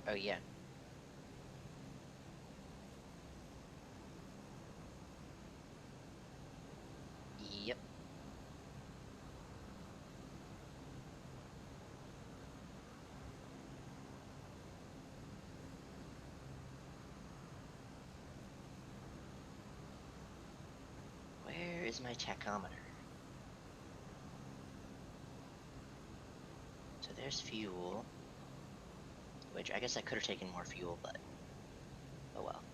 Oh yeah. Yep. Where is my tachometer? So there's fuel, which I guess I could have taken more fuel, but oh well.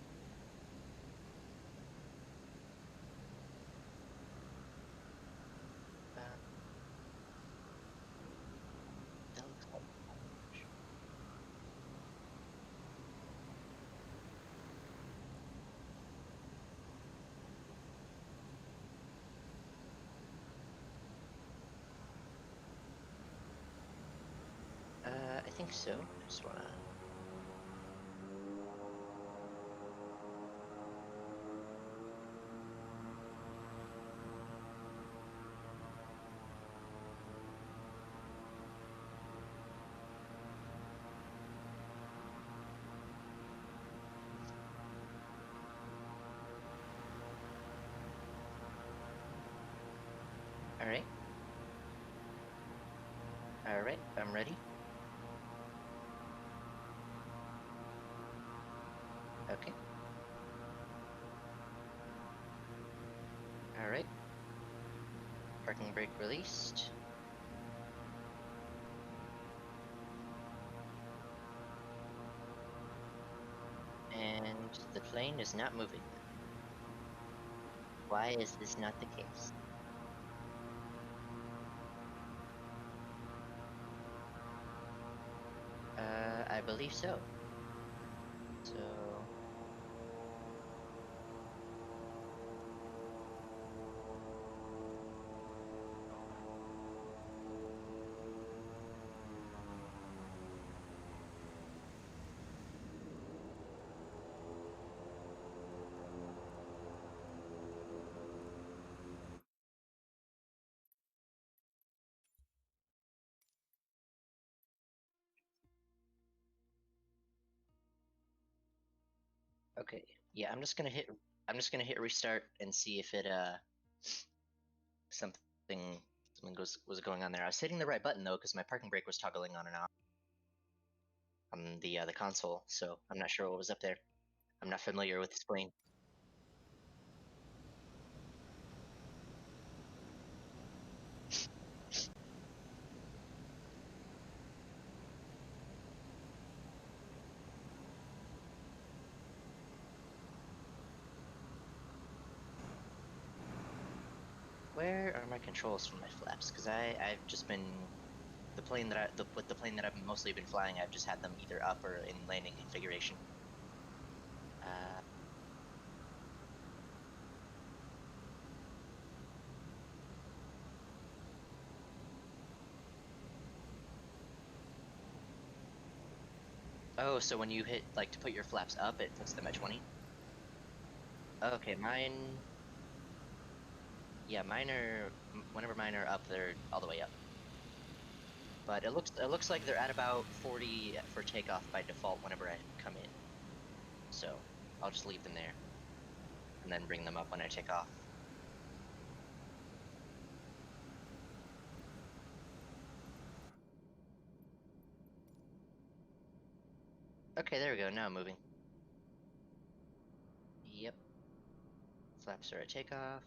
Uh, that looks like orange. I think so. I just wanna. All right. All right. I'm ready. Okay. All right. Parking brake released. And the plane is not moving. Why is this not the case? I believe so. So. Okay. Yeah, I'm just gonna hit restart and see if it something was going on there. I was hitting the right button though because my parking brake was toggling on and off on the console, so I'm not sure what was up there. I'm not familiar with this plane. Where are my controls for my flaps? Because I've just been with the plane that I've mostly been flying. I've just had them either up or in landing configuration. Uh, oh, so when you hit like to put your flaps up, it puts them at 20. Okay, mine. Yeah, mine are. Whenever mine are up, they're all the way up. But it looks like they're at about 40 for takeoff by default whenever I come in. So I'll just leave them there and then bring them up when I take off. Okay, there we go. Now I'm moving. Yep. Flaps are at takeoff.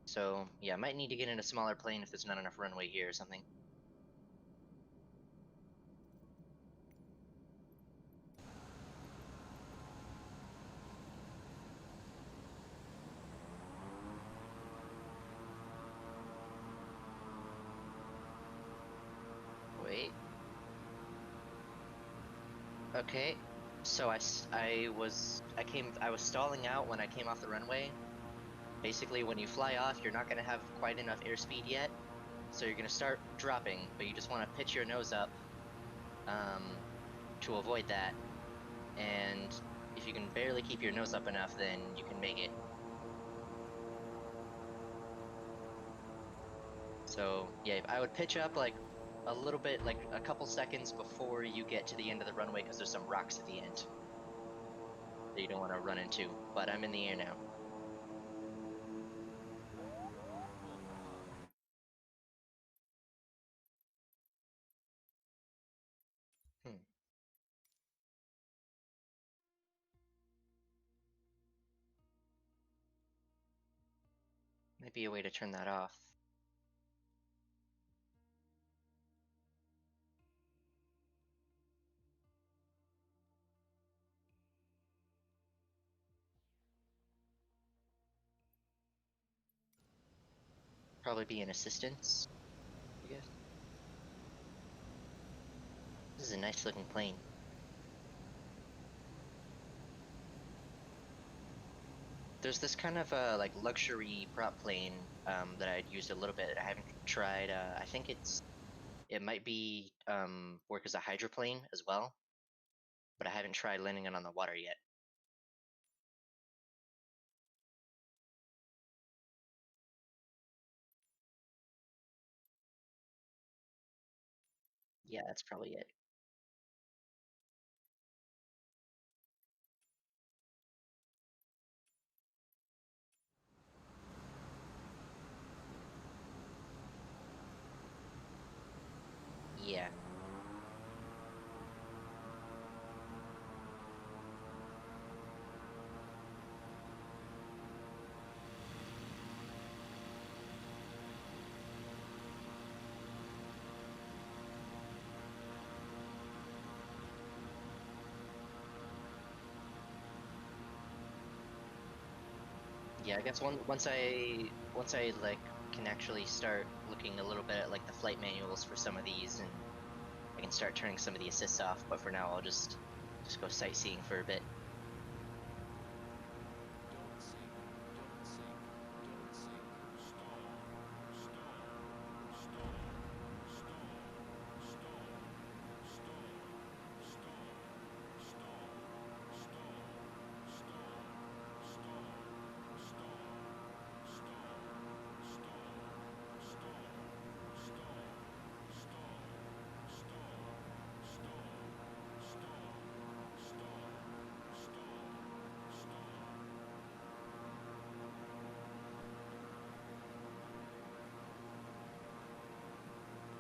So yeah, might need to get in a smaller plane if there's not enough runway here or something. Wait. Okay. So I was stalling out when I came off the runway. Basically, when you fly off, you're not going to have quite enough airspeed yet. So you're going to start dropping, but you just want to pitch your nose up to avoid that. And if you can barely keep your nose up enough, then you can make it. So yeah, I would pitch up like a little bit, like a couple seconds before you get to the end of the runway, because there's some rocks at the end that you don't want to run into. But I'm in the air now. Hmm. Might be a way to turn that off. Probably be an assistance, I guess. This is a nice looking plane. There's this kind of like luxury prop plane that I'd used a little bit. I haven't tried. I think it might be work as a hydroplane as well, but I haven't tried landing it on the water yet. Yeah, that's probably it. Yeah. Yeah, I guess once I like can actually start looking a little bit at like the flight manuals for some of these, and I can start turning some of the assists off. But for now, I'll just go sightseeing for a bit.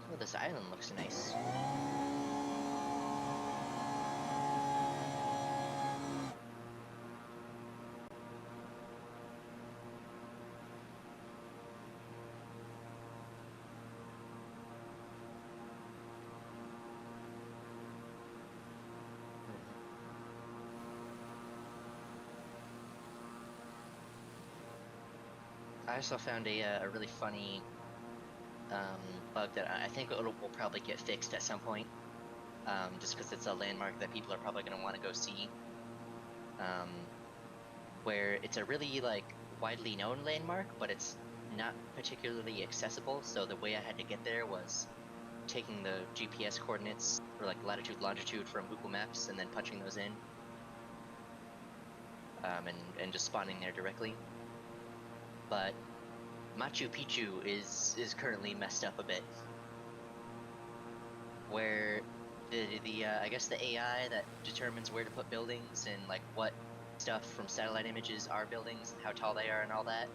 Oh, this island looks nice. I also found a really funny bug that I think will probably get fixed at some point, just because it's a landmark that people are probably going to want to go see. Where it's a really like widely known landmark, but it's not particularly accessible. So the way I had to get there was taking the GPS coordinates for like latitude, longitude from Google Maps, and then punching those in, and just spawning there directly. But Machu Picchu is currently messed up a bit, where the I guess the AI that determines where to put buildings and like what stuff from satellite images are buildings and how tall they are and all that.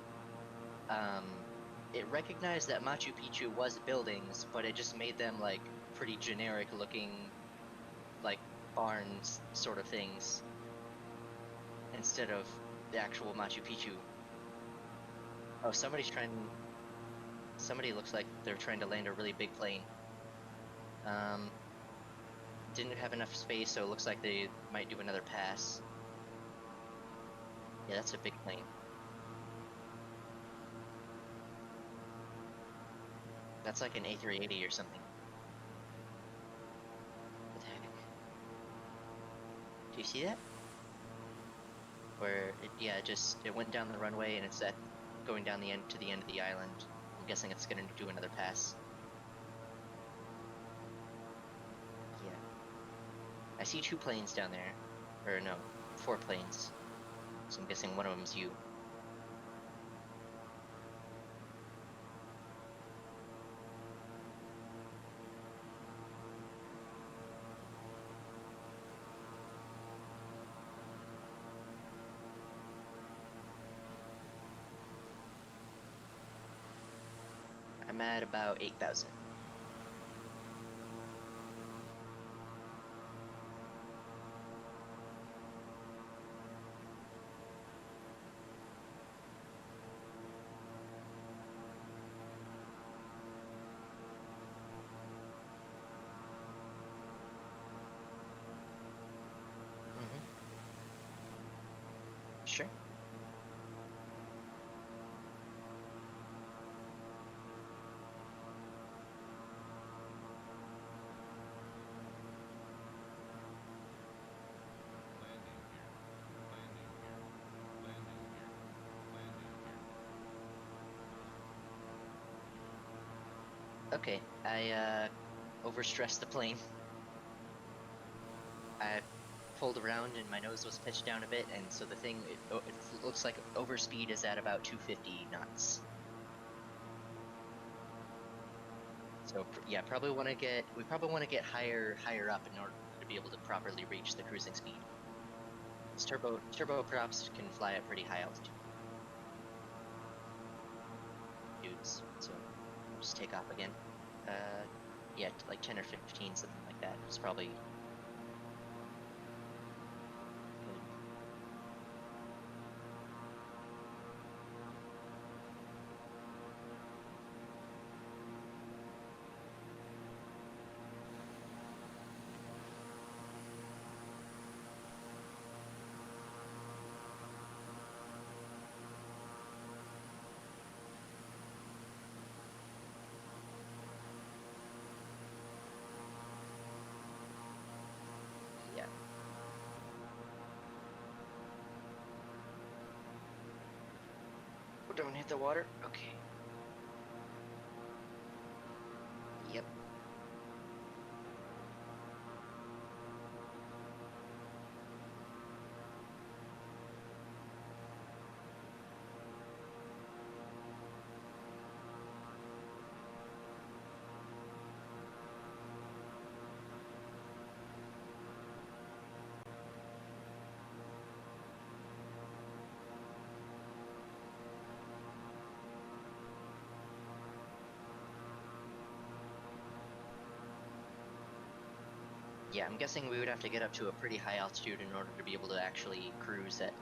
It recognized that Machu Picchu was buildings, but it just made them like pretty generic looking, like barns sort of things, instead of the actual Machu Picchu. Oh, somebody looks like they're trying to land a really big plane. Um, didn't have enough space, so it looks like they might do another pass. Yeah, that's a big plane. That's like an A380 or something. What the heck? Do you see that? Where it went down the runway and it's going down the end to the end of the island. I'm guessing it's gonna do another pass. Yeah. I see 2 planes down there. Or no, 4 planes. So I'm guessing one of them's you. I'm at about 8,000. Sure. Okay, I overstressed the plane. I pulled around and my nose was pitched down a bit, and so the thing it looks like overspeed is at about 250 knots. So yeah, we probably want to get higher up in order to be able to properly reach the cruising speed. Turboprops can fly at pretty high altitudes, so I'll just take off again. Yeah, like 10 or 15, something like that. It's probably good. Yeah. Oh, don't hit the water. Okay. Yep. Yeah, I'm guessing we would have to get up to a pretty high altitude in order to be able to actually cruise at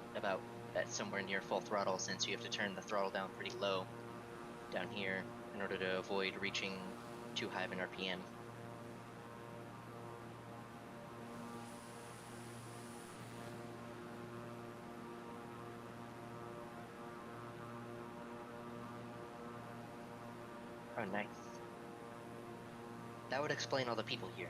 somewhere near full throttle, since you have to turn the throttle down pretty low down here in order to avoid reaching too high of an RPM. Oh, nice. That would explain all the people here.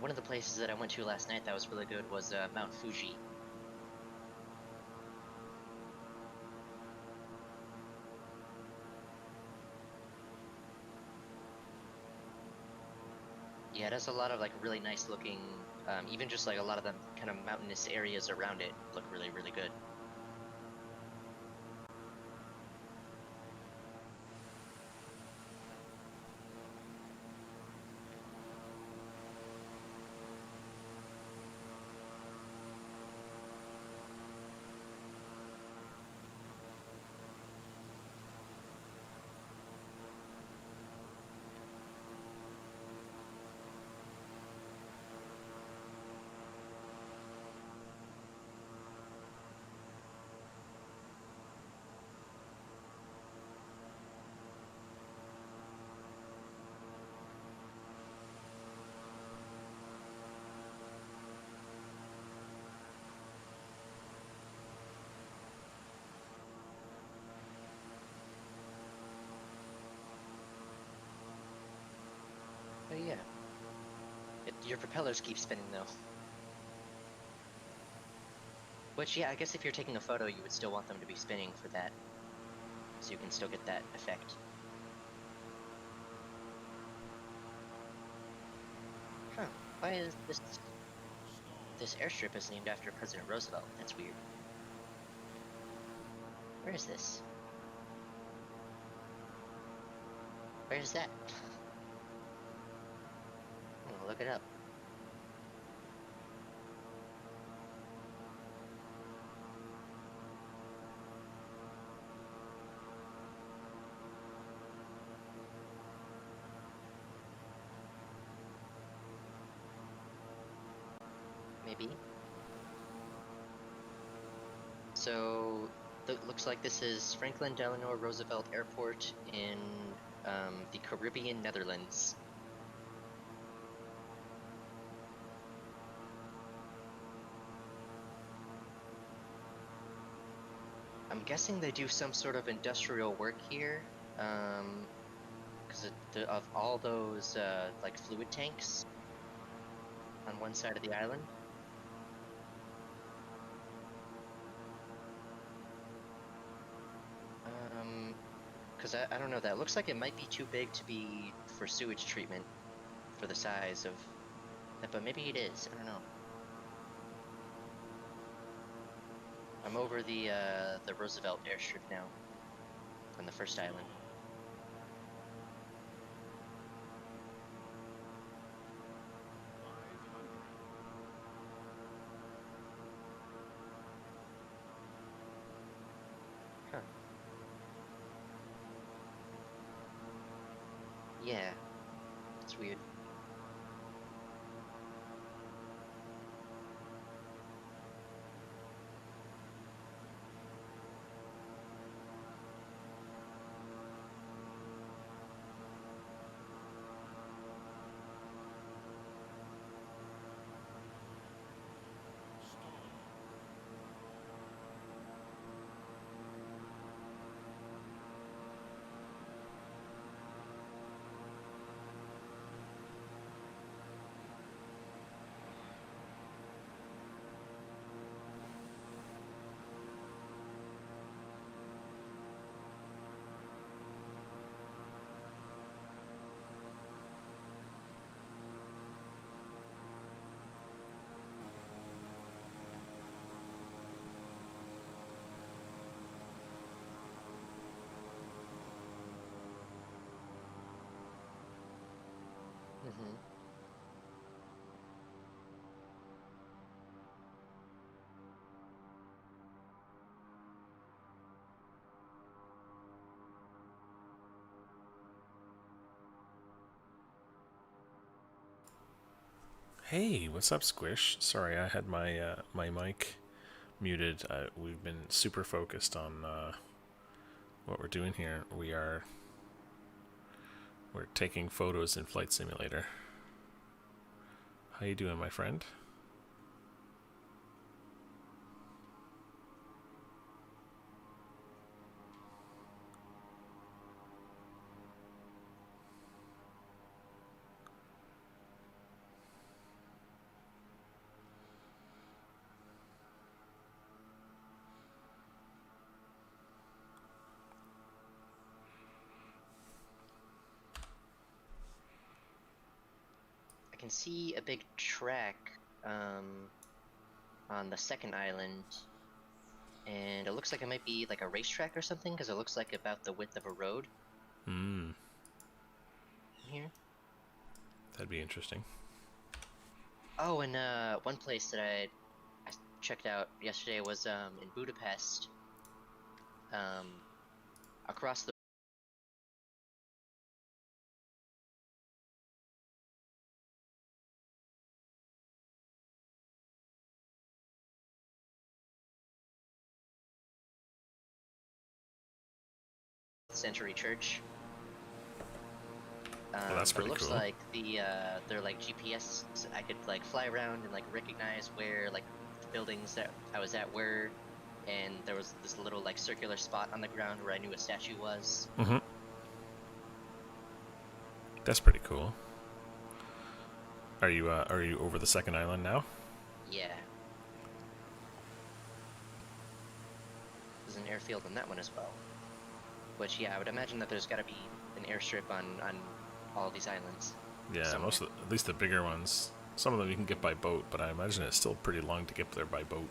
one of the places that I went to last night that was really good was Mount Fuji. Yeah, it has a lot of like really nice looking, even just like a lot of the kind of mountainous areas around it look really, really good. Oh yeah, your propellers keep spinning though. Which yeah, I guess if you're taking a photo, you would still want them to be spinning for that, so you can still get that effect. Huh? Why is this airstrip is named after President Roosevelt? That's weird. Where is this? Where is that? I'm gonna look it up. Maybe. So, looks like this is Franklin Delano Roosevelt Airport in the Caribbean Netherlands. I'm guessing they do some sort of industrial work here, because of all those like fluid tanks on one side of the island. Because I don't know, that looks like it might be too big to be for sewage treatment for the size of that, but maybe it is. I don't know. I'm over the Roosevelt airstrip now on the first island. Huh. Yeah, it's weird. Mm-hmm. Hey, what's up, Squish? Sorry, I had my mic muted. We've been super focused on what we're doing here. We're taking photos in Flight Simulator. How you doing, my friend? can see a big track on the second island, and it looks like it might be like a racetrack or something, because it looks like about the width of a road. Here. That'd be interesting. Oh, and one place that I checked out yesterday was in Budapest. Across the Century Church. Well, that's but pretty it looks cool. like they're like GPS. I could like fly around and like recognize where like the buildings that I was at were, and there was this little like circular spot on the ground where I knew a statue was. Mm-hmm. That's pretty cool. Are you over the second island now? Yeah. There's an airfield on that one as well. Which, yeah, I would imagine that there's got to be an airstrip on all these islands. Yeah, somewhere. at least the bigger ones. Some of them you can get by boat, but I imagine it's still pretty long to get there by boat.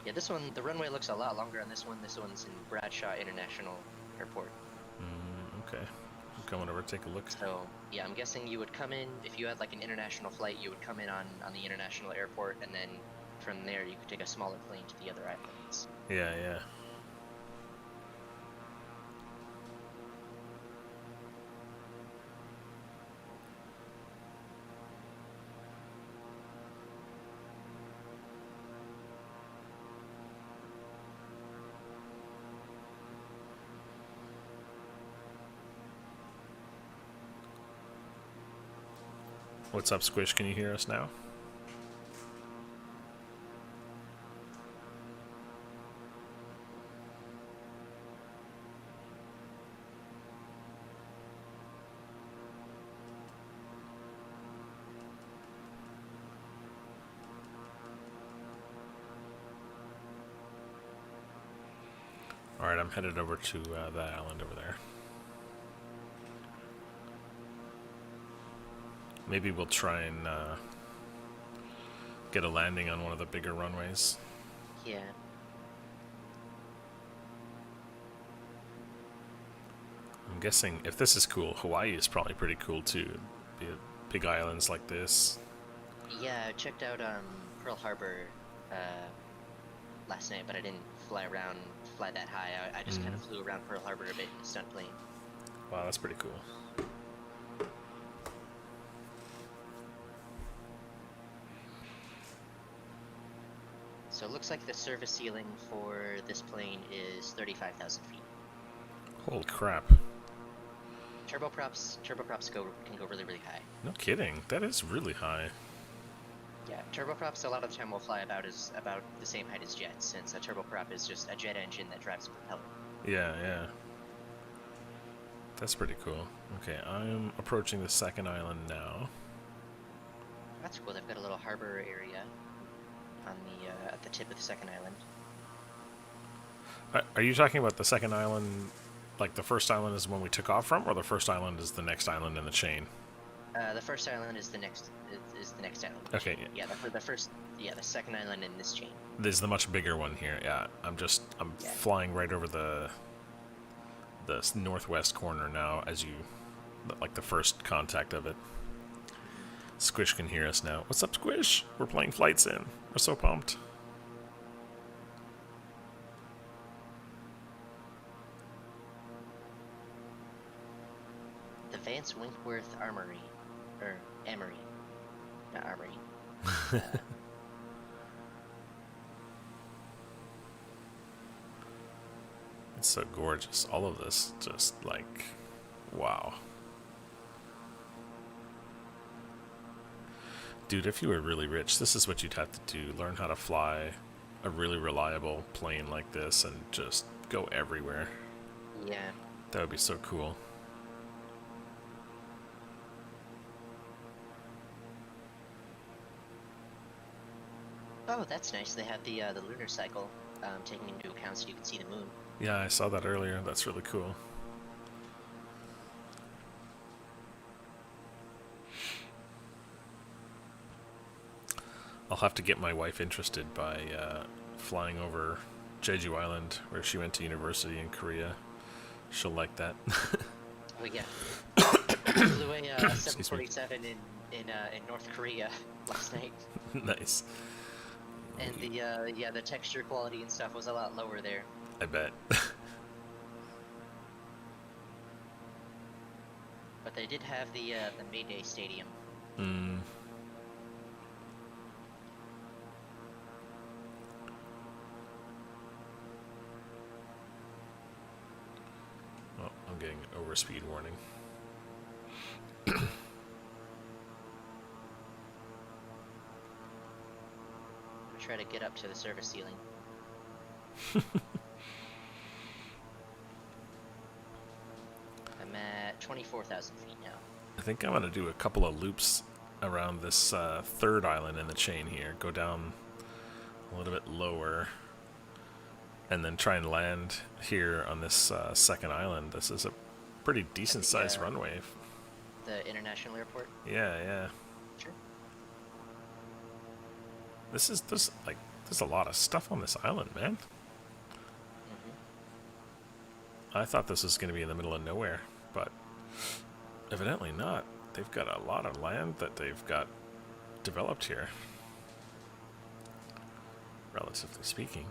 Yeah, this one, the runway looks a lot longer on this one. This one's in Bradshaw International Airport. Okay. I'm coming over to take a look. So, yeah, I'm guessing you would come in, if you had like an international flight, you would come in on the international airport, and then from there you could take a smaller plane to the other islands. Yeah. What's up, Squish? Can you hear us now? Alright, I'm headed over to that island over there. Maybe we'll try and get a landing on one of the bigger runways. Yeah. I'm guessing if this is cool, Hawaii is probably pretty cool too. Big islands like this. Yeah, I checked out Pearl Harbor last night, but I didn't fly that high. I just kind of flew around Pearl Harbor a bit in a stunt plane. Wow, that's pretty cool. So it looks like the service ceiling for this plane is 35,000 feet. Holy crap. Turboprops can go really, really high. No kidding. That is really high. Yeah, turboprops a lot of the time will fly about the same height as jets, since a turboprop is just a jet engine that drives a propeller. Yeah. That's pretty cool. Okay, I'm approaching the second island now. That's cool. They've got a little harbor area on at the tip of the second island. Are you talking about the second island, like the first island is the one we took off from, or the first island is the next island in the chain? The first island is the next island. Okay. Yeah, the second island in this chain. There's the much bigger one here. Yeah, I'm flying right over the northwest corner now, like the first contact of it. Squish can hear us now. What's up, Squish? We're playing Flight Sim. We're so pumped. The Vance Winkworth Armory. Or Amory. Not Armory. It's so gorgeous. All of this, just like, wow. Dude, if you were really rich, this is what you'd have to do. Learn how to fly a really reliable plane like this and just go everywhere. Yeah. That would be so cool. Oh, that's nice. They have the lunar cycle taking into account so you can see the moon. Yeah, I saw that earlier. That's really cool. I'll have to get my wife interested by flying over Jeju Island, where she went to university in Korea. She'll like that. Well, yeah. I flew a Excuse me. 747 in North Korea last night, Nice. and the texture quality and stuff was a lot lower there. I bet. But they did have the Mayday Stadium. Mm. Oh, I'm getting overspeed warning. I'm gonna try to get up to the service ceiling. I'm at 24,000 feet now. I think I'm going to do a couple of loops around this third island in the chain here. Go down a little bit lower, and then try and land here on this second island. This is a pretty decent sized runway. The international airport? Yeah, yeah. Sure. There's a lot of stuff on this island, man. I thought this was going to be in the middle of nowhere, but evidently not. They've got a lot of land that they've got developed here, relatively speaking.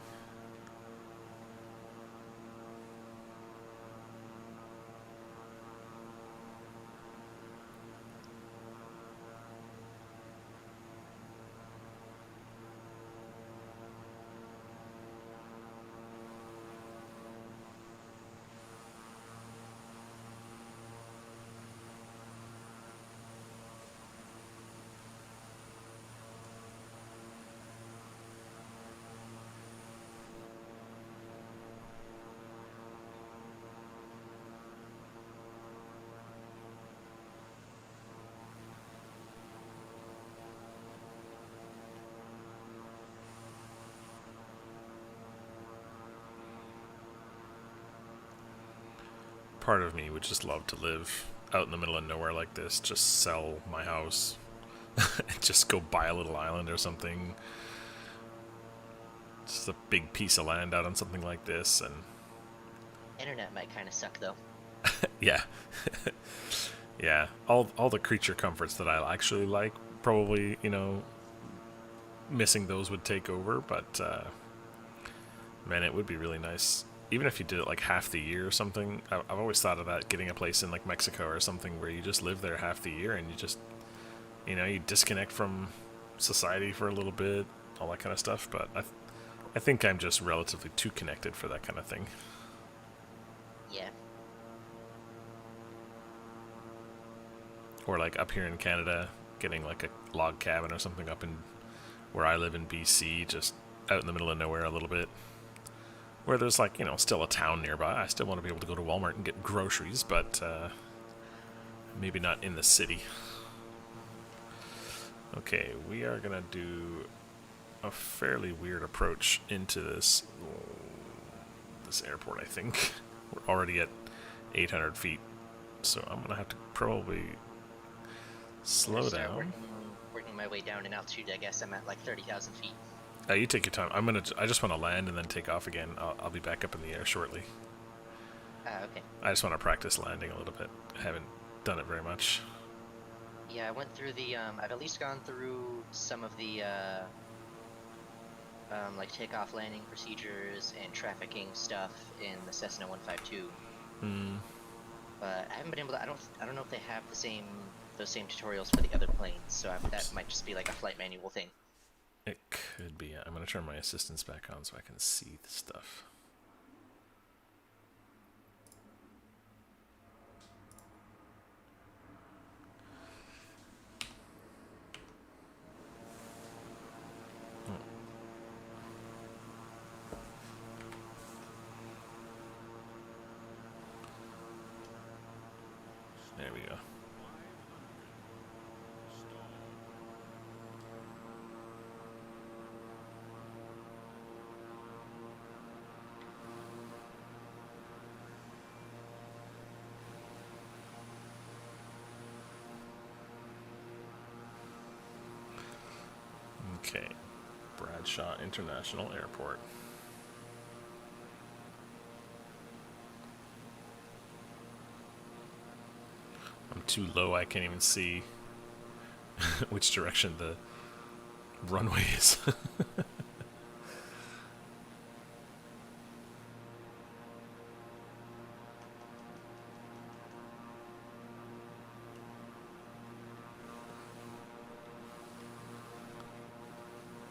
Part of me would just love to live out in the middle of nowhere like this, just sell my house and just go buy a little island or something. Just a big piece of land out on something like this, and Internet might kind of suck though. yeah. Yeah, all the creature comforts that I actually like, probably, missing those would take over, but man, it would be really nice. Even if you did it like half the year or something. I've always thought of that, getting a place in like Mexico or something where you just live there half the year and you just, you disconnect from society for a little bit, all that kind of stuff. But I think I'm just relatively too connected for that kind of thing. Yeah. Or like up here in Canada, getting like a log cabin or something up in where I live in BC, just out in the middle of nowhere a little bit. Where there's like, still a town nearby. I still want to be able to go to Walmart and get groceries, but maybe not in the city. Okay, we are going to do a fairly weird approach into this airport, I think. We're already at 800 feet, so I'm going to have to probably slow down. Working my way down in altitude, I guess. I'm at like 30,000 feet. You take your time. I just want to land and then take off again. I'll be back up in the air shortly. Okay. I just want to practice landing a little bit. I haven't done it very much. Yeah, I went through I've at least gone through some of the, like takeoff landing procedures and trafficking stuff in the Cessna 152. But I haven't been able to, I don't know if they have those same tutorials for the other planes, so that might just be like a flight manual thing. It could be. I'm going to turn my assistance back on so I can see the stuff. There we go. Okay. Bradshaw International Airport. I'm too low, I can't even see which direction the runway is.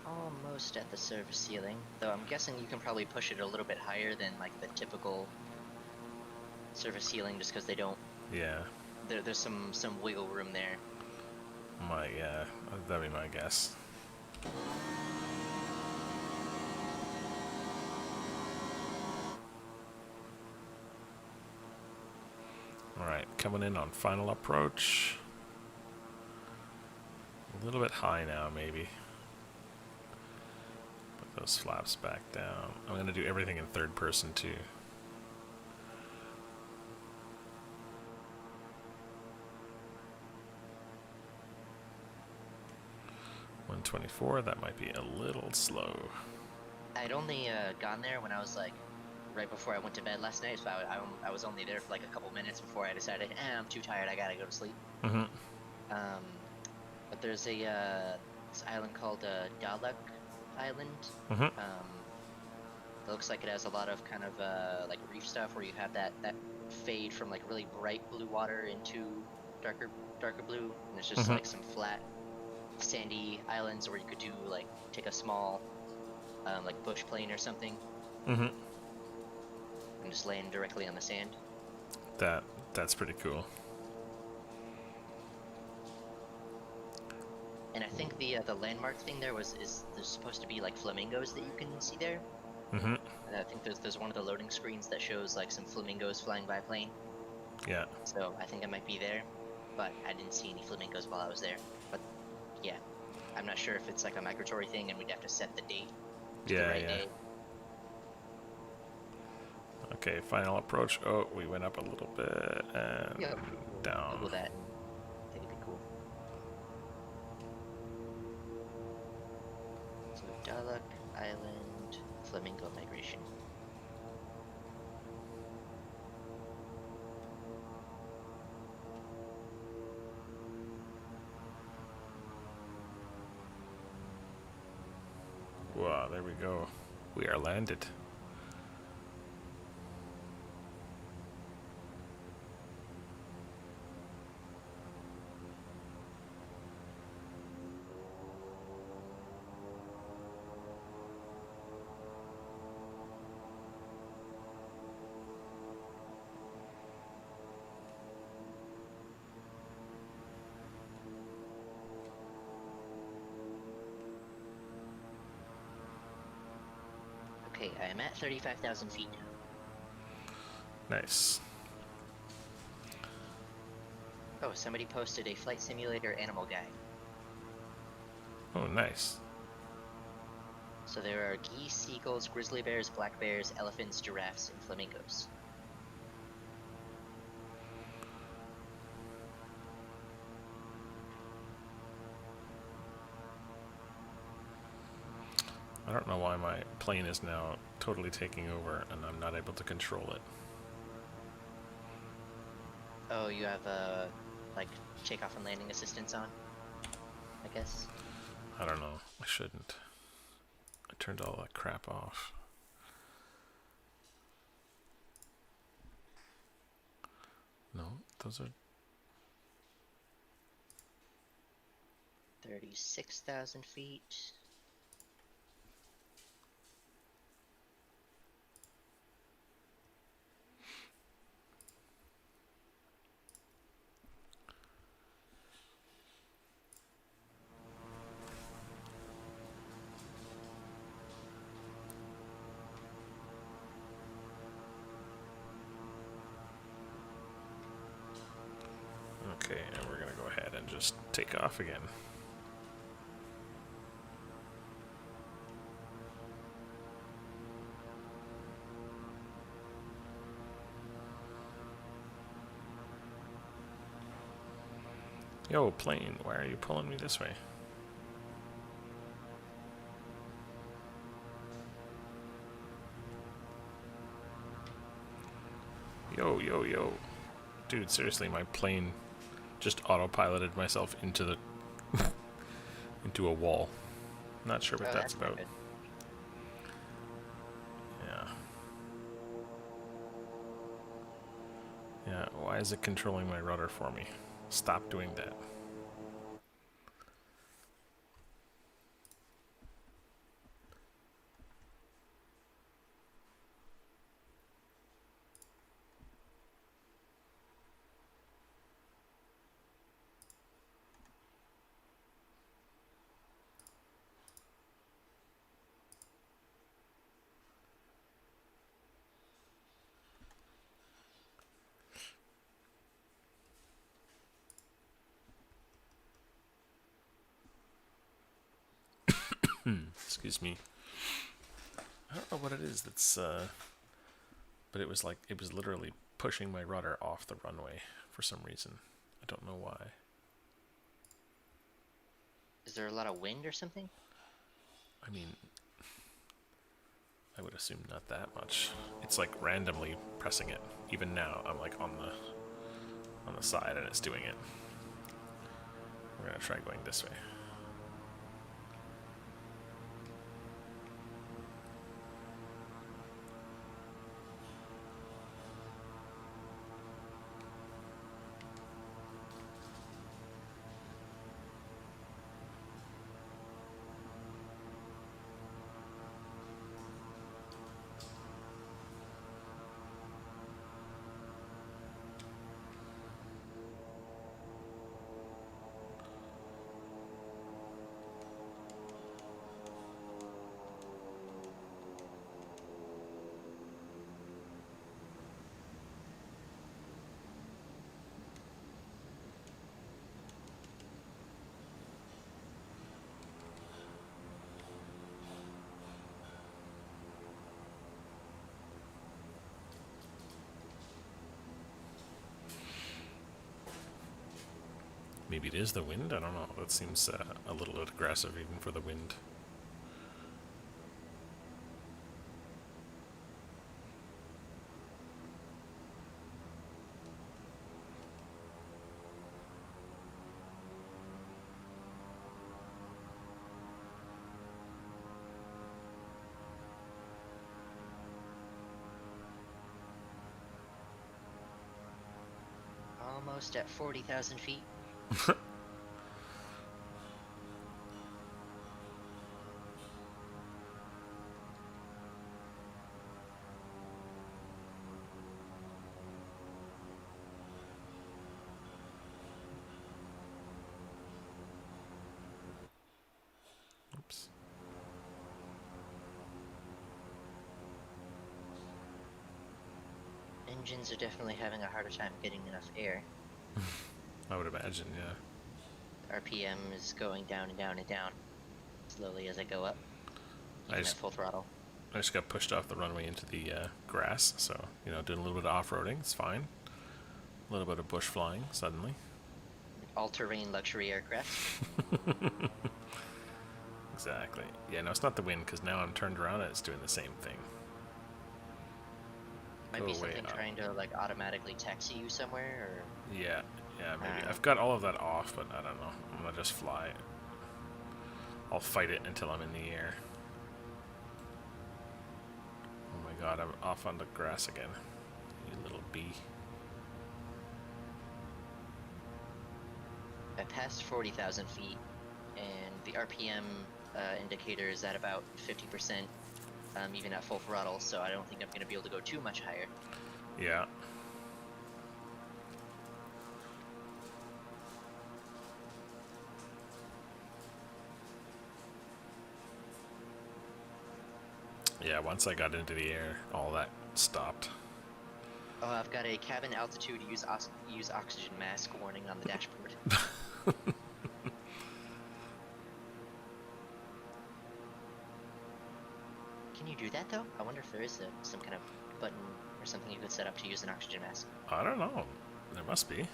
Almost at the service ceiling, though I'm guessing you can probably push it a little bit higher than like the typical service ceiling, just because they don't. Yeah. There's some wiggle room there. Yeah, that'd be my guess. Alright, coming in on final approach. A little bit high now, maybe. Put those flaps back down. I'm going to do everything in third person, too. .124, that might be a little slow. I'd only gone there when I was like right before I went to bed last night, so I was only there for like a couple minutes before I decided, I'm too tired, I gotta go to sleep. Mm-hmm. But there's a this island called Dalek Island. Mm-hmm. It looks like it has a lot of kind of like reef stuff where you have that fade from like really bright blue water into darker blue, and it's just like some flat sandy islands where you could do like take a small like bush plane or something, Mm-hmm. and just land directly on the sand. That's pretty cool. And I think the landmark thing there is there's supposed to be like flamingos that you can see there. Mm-hmm. And I think there's one of the loading screens that shows like some flamingos flying by plane. Yeah. So I think I might be there, but I didn't see any flamingos while I was there. But yeah, I'm not sure if it's like a migratory thing and we'd have to set the date. To the right day. Okay, final approach. Oh, we went up a little bit and down. Google that. I think it'd be cool. So Dalek Island flamingo migration. Wow, there we go. We are landed. Okay, I am at 35,000 feet now. Nice. Oh, somebody posted a flight simulator animal guide. Oh, nice. So there are geese, seagulls, grizzly bears, black bears, elephants, giraffes, and flamingos. I don't know why my plane is now totally taking over and I'm not able to control it. Oh, you have like takeoff and landing assistance on, I guess. I don't know. I shouldn't. I turned all that crap off. No, those are 36,000 feet. okay, and we're gonna go ahead and just take off again. Yo, plane, why are you pulling me this way? Yo, yo, yo. Dude, seriously, my plane just autopiloted myself into the into a wall. Not sure what Oh, that's that's not about. good. Yeah. Yeah, why is it controlling my rudder for me? Stop doing that. Excuse me. I don't know what it is that's, but it was like, it was literally pushing my rudder off the runway for some reason. I don't know why. Is there a lot of wind or something? I mean, I would assume not that much. It's like randomly pressing it. Even now, I'm like on the side and it's doing it. We're gonna try going this way. Maybe it is the wind? I don't know. That seems a little bit aggressive even for the wind. Almost at 40,000 feet. Oops. Engines are definitely having a harder time getting enough air. I would imagine, yeah. RPM is going down and down and down slowly as I go up, I even just, at full throttle. I just got pushed off the runway into the grass, so, you know, doing a little bit of off-roading, it's fine. A little bit of bush flying, suddenly. All-terrain luxury aircraft. Exactly. Yeah, no, it's not the wind, because now I'm turned around and it's doing the same thing. Might Go be away something up. trying to like automatically taxi you somewhere, Yeah, yeah, maybe. or I've got all of that off, but I don't know. I'm gonna just fly. I'll fight it until I'm in the air. Oh my god, I'm off on the grass again. You little bee. I passed 40,000 feet, and the RPM indicator is at about 50%, even at full throttle. So I don't think I'm going to be able to go too much higher. Yeah. Yeah, once I got into the air, all that stopped. Oh, I've got a cabin altitude use oxygen mask warning on the dashboard. Can you do that though? I wonder if there is some kind of button or something you could set up to use an oxygen mask. I don't know. There must be.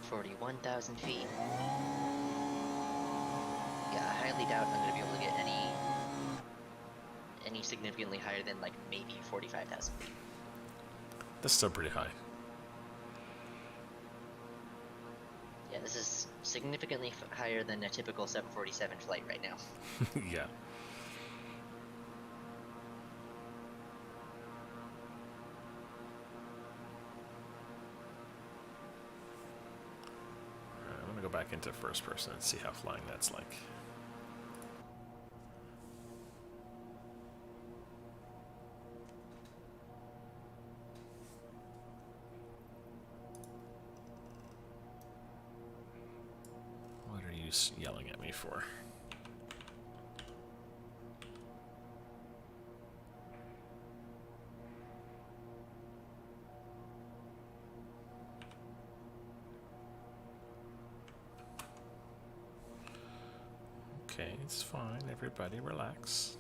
41,000 feet. highly doubt I'm gonna be able to get any significantly higher than like maybe 45,000 feet. That's still pretty high. Yeah, this is significantly higher than a typical 747 flight right now. Yeah. Alright, I'm gonna go back into first person and see how flying that's like. What are you yelling at me for? Okay, it's fine. Everybody relax.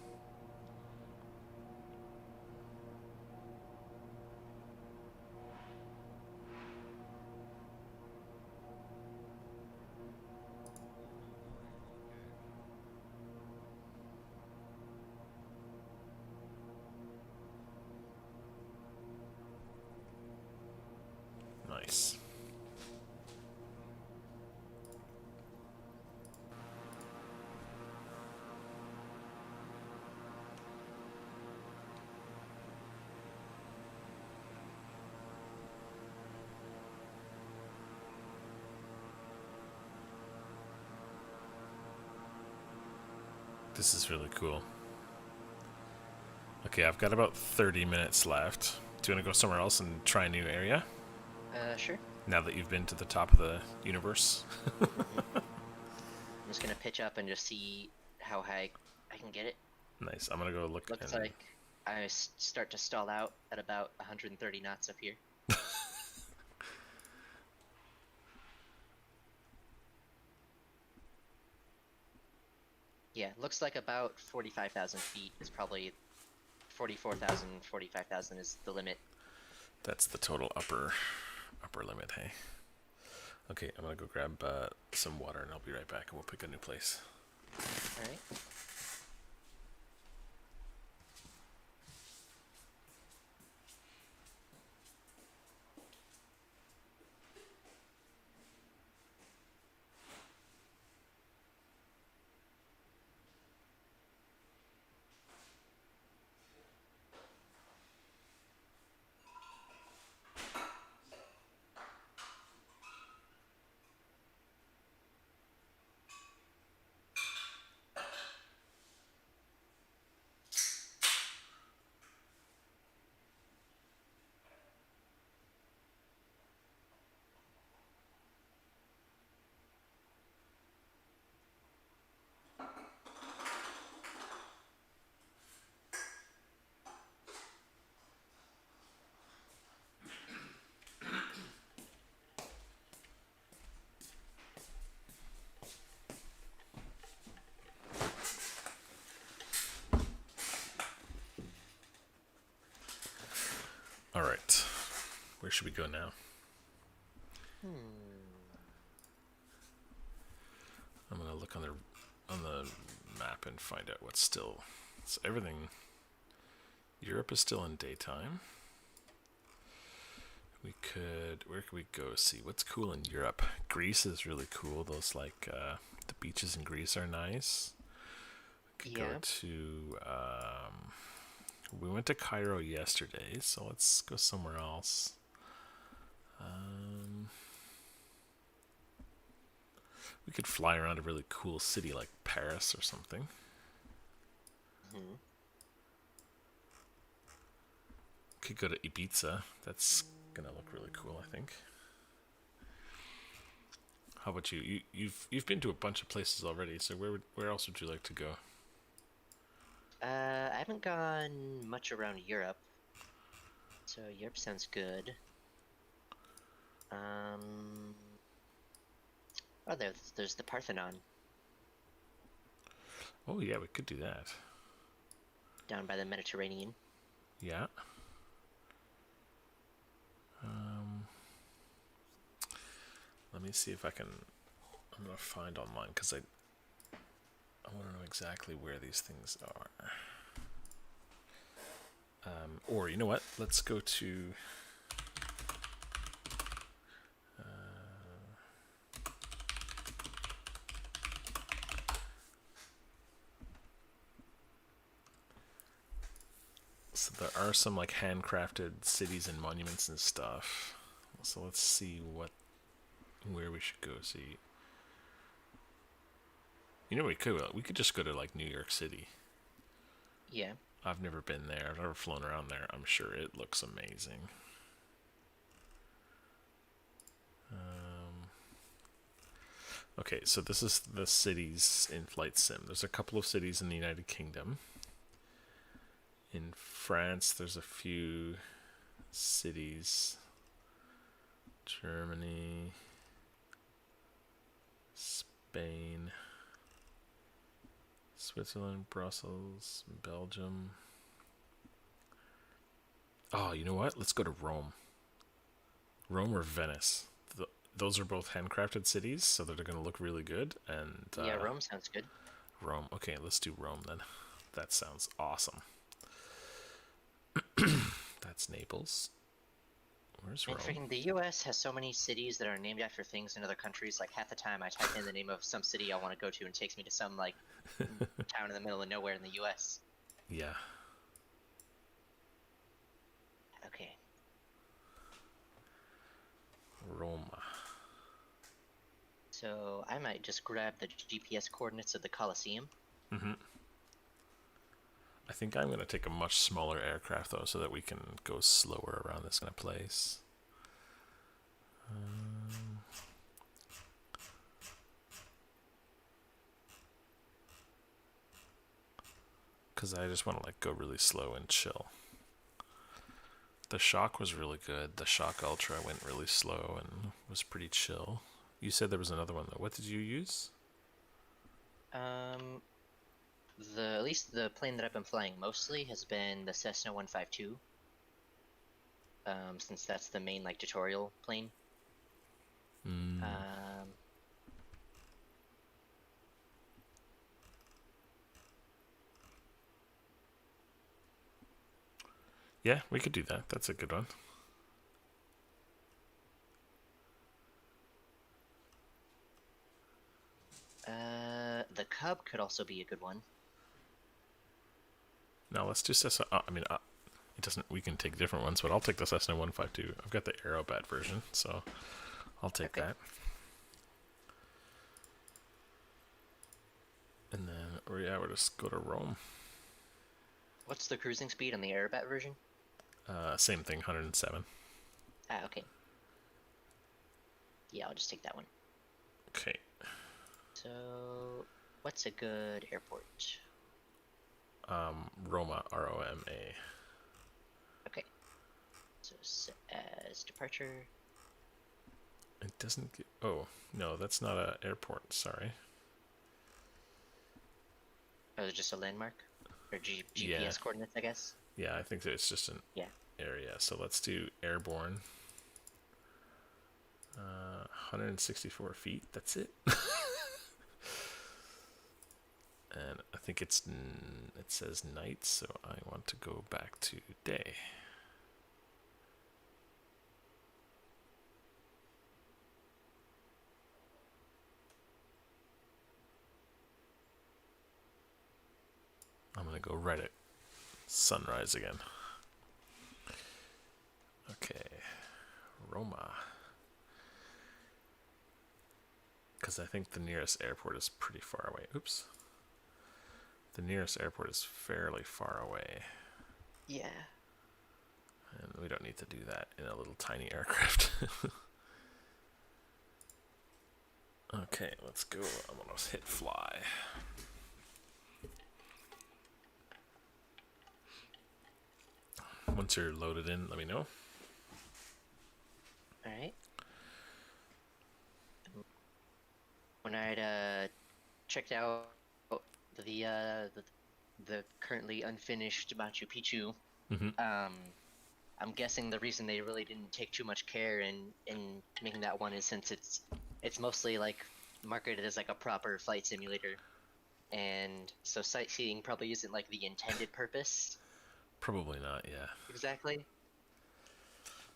Nice. This is really cool. Okay, I've got about 30 minutes left. Do you want to go somewhere else and try a new area? Sure. Now that you've been to the top of the universe? I'm just gonna pitch up and just see how high I can get it. Nice. I'm gonna go look. Looks like I start to stall out at about 130 knots up here. Yeah, looks like about 45,000 feet is probably 44,000, 45,000 is the limit. That's the total upper limit, hey? Okay, I'm gonna go grab some water and I'll be right back and we'll pick a new place. Alright. Alright. Where should we go now? I'm gonna look on the map and find out what's still. So everything. Europe is still in daytime. Where could we go see what's cool in Europe? Greece is really cool. Those the beaches in Greece are nice. We could go to. We went to Cairo yesterday, so let's go somewhere else. We could fly around a really cool city like Paris or something. Could go to Ibiza. That's gonna look really cool, I think. How about you? You've been to a bunch of places already, so where else would you like to go? I haven't gone much around Europe, so Europe sounds good. Oh, there's the Parthenon Oh yeah, we could do that. down by the Mediterranean. Yeah. Let me see if I can. I'm gonna find online because I want to know exactly where these things are. Or, you know what? Let's go to... So there are some like handcrafted cities and monuments and stuff. So let's see where we should go see. You know, we could just go to like New York City. Yeah. I've never been there. I've never flown around there. I'm sure it looks amazing. Okay, so this is the cities in Flight Sim. There's a couple of cities in the United Kingdom. In France, there's a few cities. Germany, Spain, Switzerland, Brussels, Belgium. Oh, you know what? Let's go to Rome. Rome or Venice. Those are both handcrafted cities, so they're going to look really good. And Yeah, Rome sounds good. Rome. Okay, let's do Rome then. That sounds awesome. That's Naples. Where's Rome? Freaking the U.S. has so many cities that are named after things in other countries. Like half the time, I type in the name of some city I want to go to, and it takes me to some like town in the middle of nowhere in the U.S. Yeah. Okay. Roma. So I might just grab the GPS coordinates of the Colosseum. Mm-hmm. I think I'm going to take a much smaller aircraft, though, so that we can go slower around this kind of place. Because I just want to like go really slow and chill. The Shock was really good. The Shock Ultra went really slow and was pretty chill. You said there was another one, though. What did you use? At least the plane that I've been flying mostly has been the Cessna 152. Since that's the main like tutorial plane. Yeah, we could do that. That's a good one. The Cub could also be a good one. No, let's do Cessna. It doesn't. We can take different ones, but I'll take the Cessna 152. I've got the Aerobat version, so I'll take that. And then, we'll just go to Rome. What's the cruising speed on the Aerobat version? Same thing, 107. Ah, okay. Yeah, I'll just take that one. Okay. So, what's a good airport? Roma, R-O-M-A. Okay. So, as departure. It doesn't get... Oh, no, that's not an airport, sorry. Oh, it's just a landmark? Or GPS coordinates, I guess? Yeah, I think that it's just an area. So let's do airborne. 164 feet, that's it. And I think it says night, so I want to go back to day. I'm going to go right at sunrise again. Okay, Roma. Because I think the nearest airport is pretty far away. Oops. The nearest airport is fairly far away. Yeah. And we don't need to do that in a little tiny aircraft. Okay, let's go. I'm going to hit fly. Once you're loaded in, let me know. Alright. When I'd checked out the currently unfinished Machu Picchu, I'm guessing the reason they really didn't take too much care in making that one is since it's mostly like marketed as like a proper flight simulator. and so sightseeing probably isn't like the intended purpose Probably not. Yeah. exactly.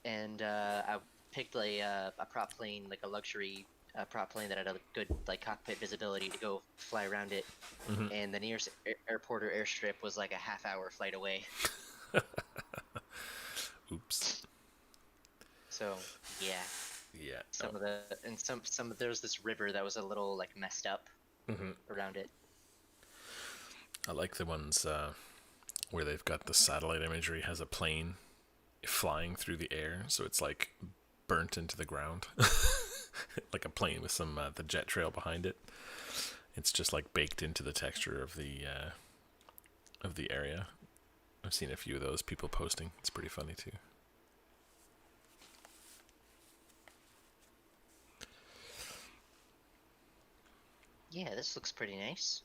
And I picked a prop plane, like a luxury prop plane that had a good like cockpit visibility to go fly around it. And the nearest airport or airstrip was like a half-hour flight away. Oops. So yeah, Yeah. some of the and some there's this river that was a little like messed up around it. I like the ones where they've got the satellite imagery has a plane flying through the air, so it's like burnt into the ground, like a plane with some the jet trail behind it. It's just like baked into the texture of the area. I've seen a few of those people posting. It's pretty funny too. Yeah, this looks pretty nice.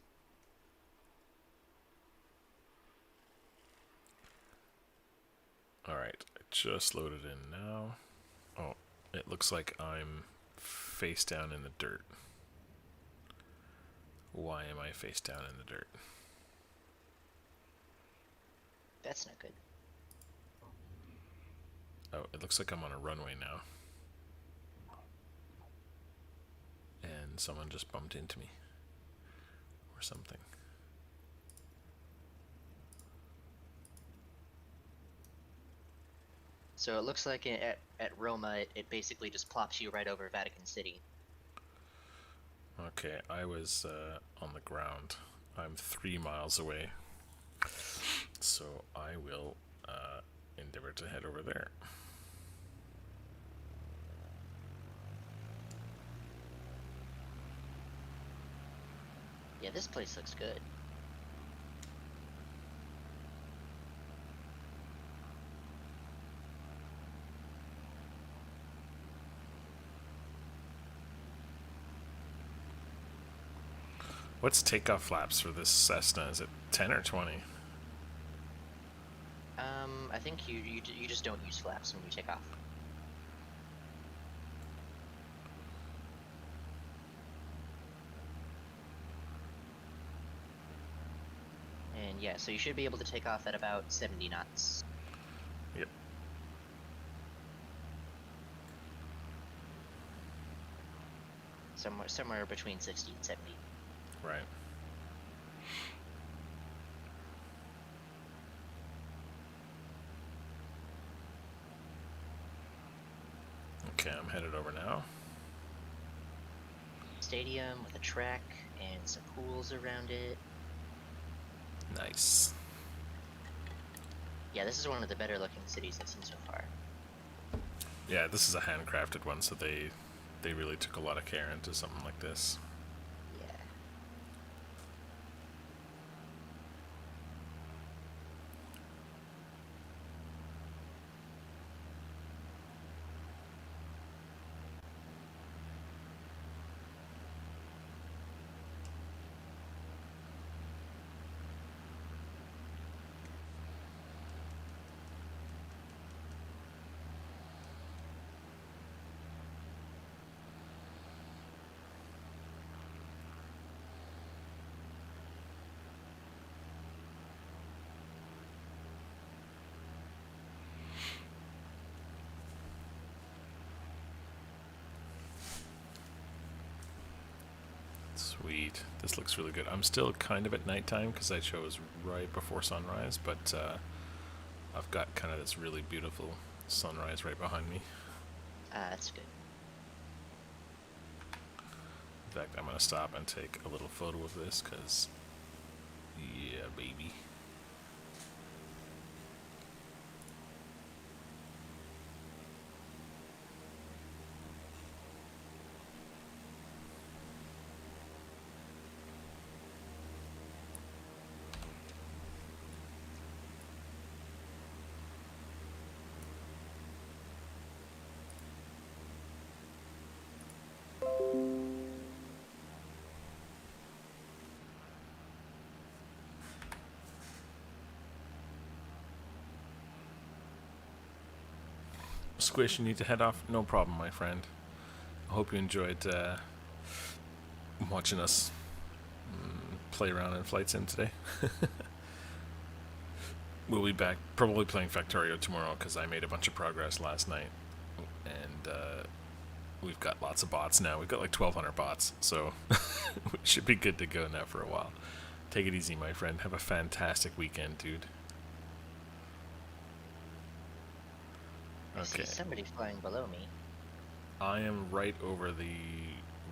Alright, I just loaded in now. Oh, it looks like I'm face down in the dirt. Why am I face down in the dirt? That's not good. Oh, it looks like I'm on a runway now. And someone just bumped into me. Or something. So it looks like at Roma, it basically just plops you right over Vatican City. Okay, I was on the ground. I'm 3 miles away. So I will endeavor to head over there. Yeah, this place looks good. What's takeoff flaps for this Cessna? Is it 10 or 20? I think you just don't use flaps when you take off. And yeah, so you should be able to take off at about 70 knots. Yep. Somewhere between 60 and 70. Right. Okay, I'm headed over now. Stadium with a track and some pools around it. Nice. Yeah, this is one of the better looking cities I've seen so far. Yeah, this is a handcrafted one, so they really took a lot of care into something like this. Yeah. Sweet. This looks really good. I'm still kind of at nighttime because I chose right before sunrise, but I've got kind of this really beautiful sunrise right behind me. That's good. In fact, I'm going to stop and take a little photo of this because, yeah, baby. Squish, you need to head off? No problem, my friend. I hope you enjoyed watching us play around in Flight Sim today. We'll be back probably playing Factorio tomorrow because I made a bunch of progress last night, and we've got lots of bots now. We've got like 1,200 bots, so we should be good to go now for a while. Take it easy, my friend. Have a fantastic weekend, dude. I see somebody flying below me. I am right over the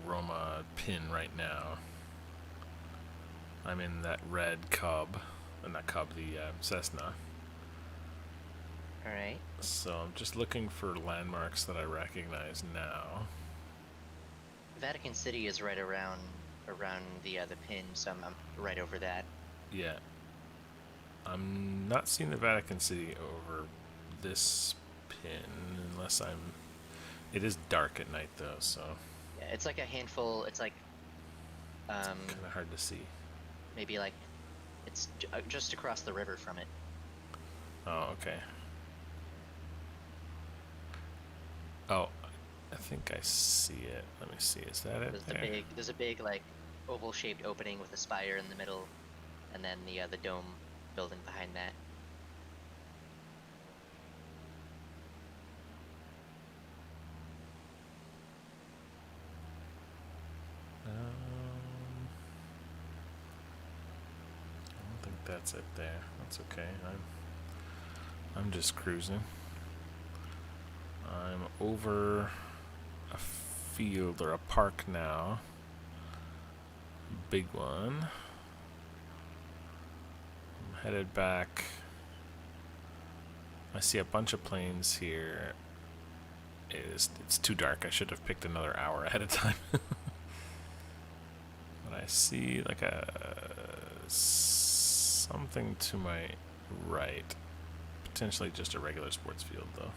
Roma pin right now. I'm in that red Cub, not Cub, the Cessna. Alright. So I'm just looking for landmarks that I recognize now. Vatican City is right around the pin, so I'm right over that. Yeah. I'm not seeing the Vatican City over this pin unless I'm... It is dark at night though, so... Yeah, it's like a handful, it's like... kind of hard to see. Maybe like... It's just across the river from it. Oh, okay. Oh, I think I see it. Let me see. Is that it? There's a big like oval-shaped opening with a spire in the middle, and then the dome building behind that. I don't think that's it there. That's okay. I'm just cruising. I'm over a field or a park now. Big one. I'm headed back. I see a bunch of planes here. It's too dark. I should have picked another hour ahead of time. But I see like something to my right. Potentially just a regular sports field though.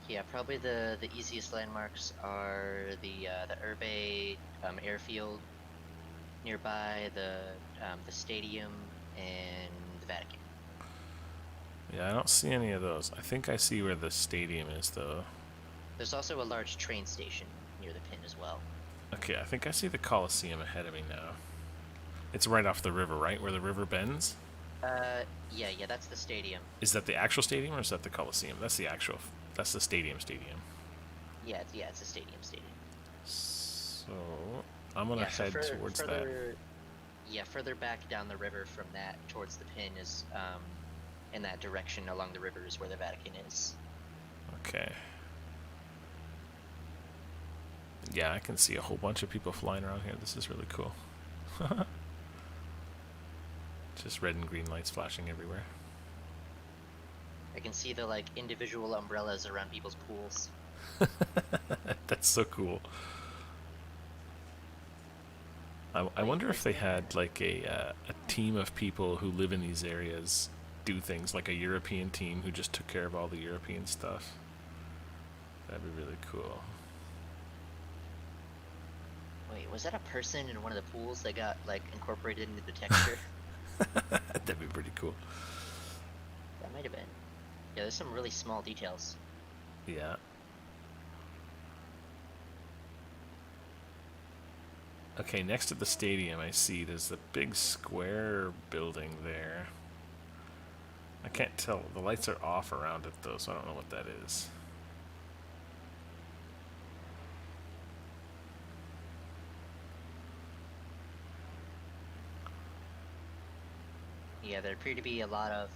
Yeah, probably the easiest landmarks are the Urbe airfield nearby, the stadium, and the Vatican. Yeah, I don't see any of those. I think I see where the stadium is though. There's also a large train station near the pin as well. Okay, I think I see the Coliseum ahead of me now. It's right off the river, right? Where the river bends? Yeah, that's the stadium. Is that the actual stadium or is that the Coliseum? That's the actual... That's the stadium. Yeah, it's a stadium. So, I'm gonna head towards that. Yeah, further back down the river from that, towards the pin, is, in that direction along the river is where the Vatican is. Okay. Yeah, I can see a whole bunch of people flying around here. This is really cool. Just red and green lights flashing everywhere. I can see the, like, individual umbrellas around people's pools. That's so cool. I wonder if they had, like, a team of people who live in these areas do things, like a European team who just took care of all the European stuff. That'd be really cool. Wait, was that a person in one of the pools that got, like, incorporated into the texture? That'd be pretty cool. That might have been. Yeah, there's some really small details. Yeah. Okay, next to the stadium I see there's a big square building there. I can't tell. The lights are off around it though, so I don't know what that is. Yeah, there appear to be a lot of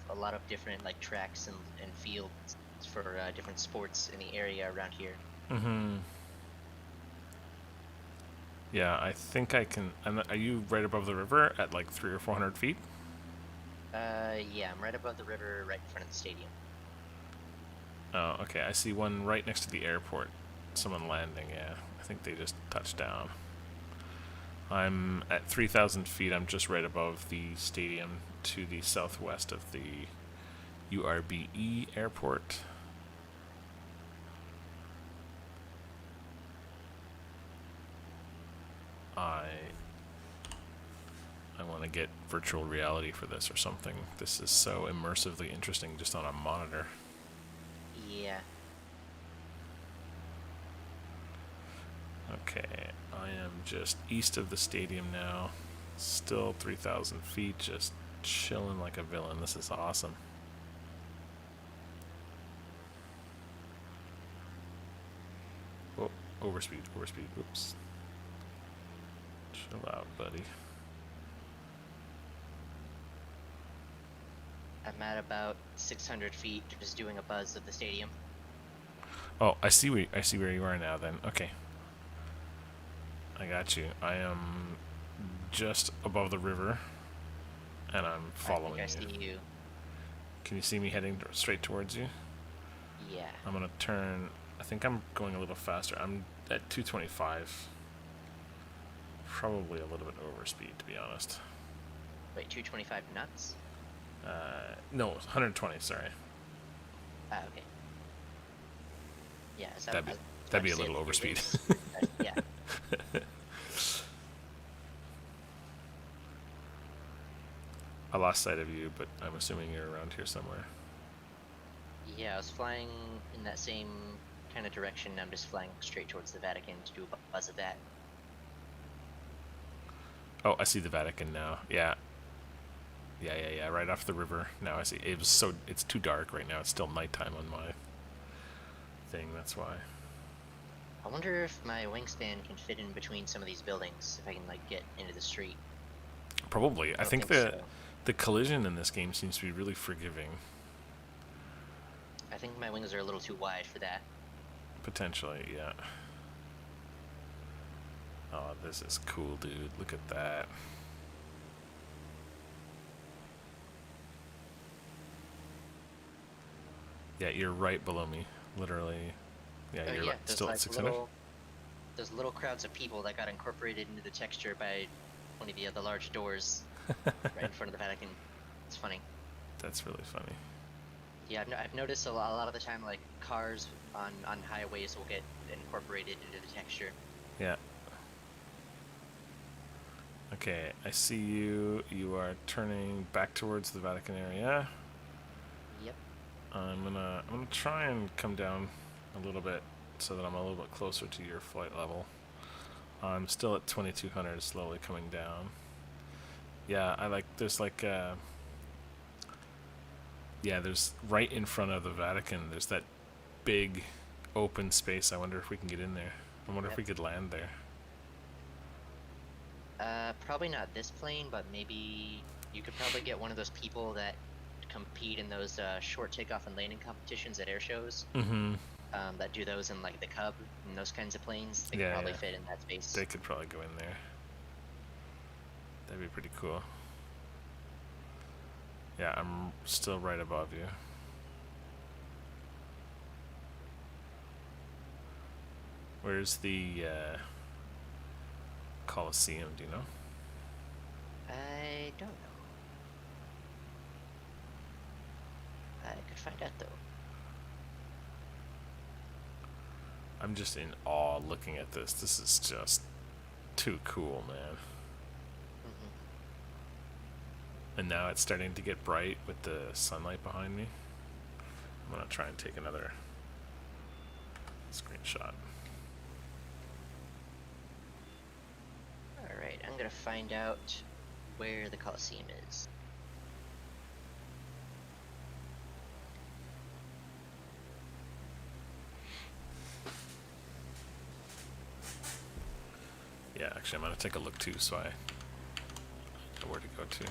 different like tracks and fields for different sports in the area around here. Mm-hmm. Yeah, I think I can. Are you right above the river at like 300 or 400 feet? Yeah, I'm right above the river, right in front of the stadium. Oh, okay. I see one right next to the airport. Someone landing. Yeah, I think they just touched down. I'm at 3,000 feet. I'm just right above the stadium to the southwest of the URBE airport. I want to get virtual reality for this or something. This is so immersively interesting just on a monitor. Yeah. Okay, I am just east of the stadium now. Still 3,000 feet, just chilling like a villain. This is awesome. Oh, overspeed, overspeed. Oops. Chill out, buddy. I'm at about 600 feet, just doing a buzz of the stadium. Oh, I see where you are now then. Okay. I got you. I am just above the river, and I'm following I think I you. see you. Can you see me heading straight towards you? Yeah. I'm gonna turn. I think I'm going a little faster. I'm at 225. Probably a little bit over speed, to be honest. Wait, 225 knots? No, 120. Sorry. Ah, okay. Yeah, is that, That'd be I was about that'd be to a say, little like, over it speed. is- yeah. I lost sight of you, but I'm assuming you're around here somewhere. Yeah, I was flying in that same kind of direction. I'm just flying straight towards the Vatican to do a buzz of that. Oh, I see the Vatican now. Yeah. Yeah. Right off the river. Now I see. It's too dark right now. It's still nighttime on my thing. That's why. I wonder if my wingspan can fit in between some of these buildings, if I can, like, get into the street. Probably. I don't think so. the collision in this game seems to be really forgiving. I think my wings are a little too wide for that. Potentially, yeah. Oh, this is cool, dude. Look at that. Yeah, you're right below me. Literally. Yeah, Oh you're yeah, right. there's Still at like 600? those little crowds of people that got incorporated into the texture by one of the large doors right in front of the Vatican. It's funny. That's really funny. Yeah, I've noticed a lot of the time, like, cars on highways will get incorporated into the texture. Yeah. Okay, I see you. You are turning back towards the Vatican area. Yep. I'm gonna try and come down a little bit so that I'm a little bit closer to your flight level. I'm still at 2200, slowly coming down. Yeah, there's right in front of the Vatican, there's that big open space. I wonder if we can get in there. I wonder if we could land there. Probably not this plane, but maybe you could probably get one of those people that compete in those short takeoff and landing competitions at air shows. Mm-hmm. That do those in, like, the Cub and those kinds of planes. They could Yeah, probably yeah. fit in that space. They could probably go in there. That'd be pretty cool. Yeah, I'm still right above you. Where's the Coliseum, do you know? I don't know. I could find out, though. I'm just in awe looking at this. This is just too cool, man. Mm-hmm. And now it's starting to get bright with the sunlight behind me. I'm gonna try and take another screenshot. Alright, I'm gonna find out where the Coliseum is. Yeah, actually, I'm gonna take a look too, so I know where to go to.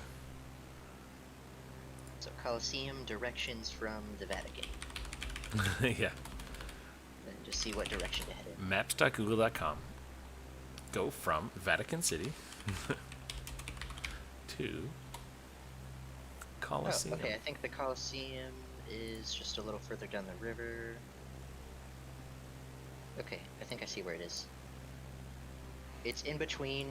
So, Coliseum, directions from the Vatican. Yeah. And just see what direction to head in. Maps.google.com. Go from Vatican City to Coliseum. Oh, okay, I think the Coliseum is just a little further down the river. Okay, I think I see where it is. It's in between,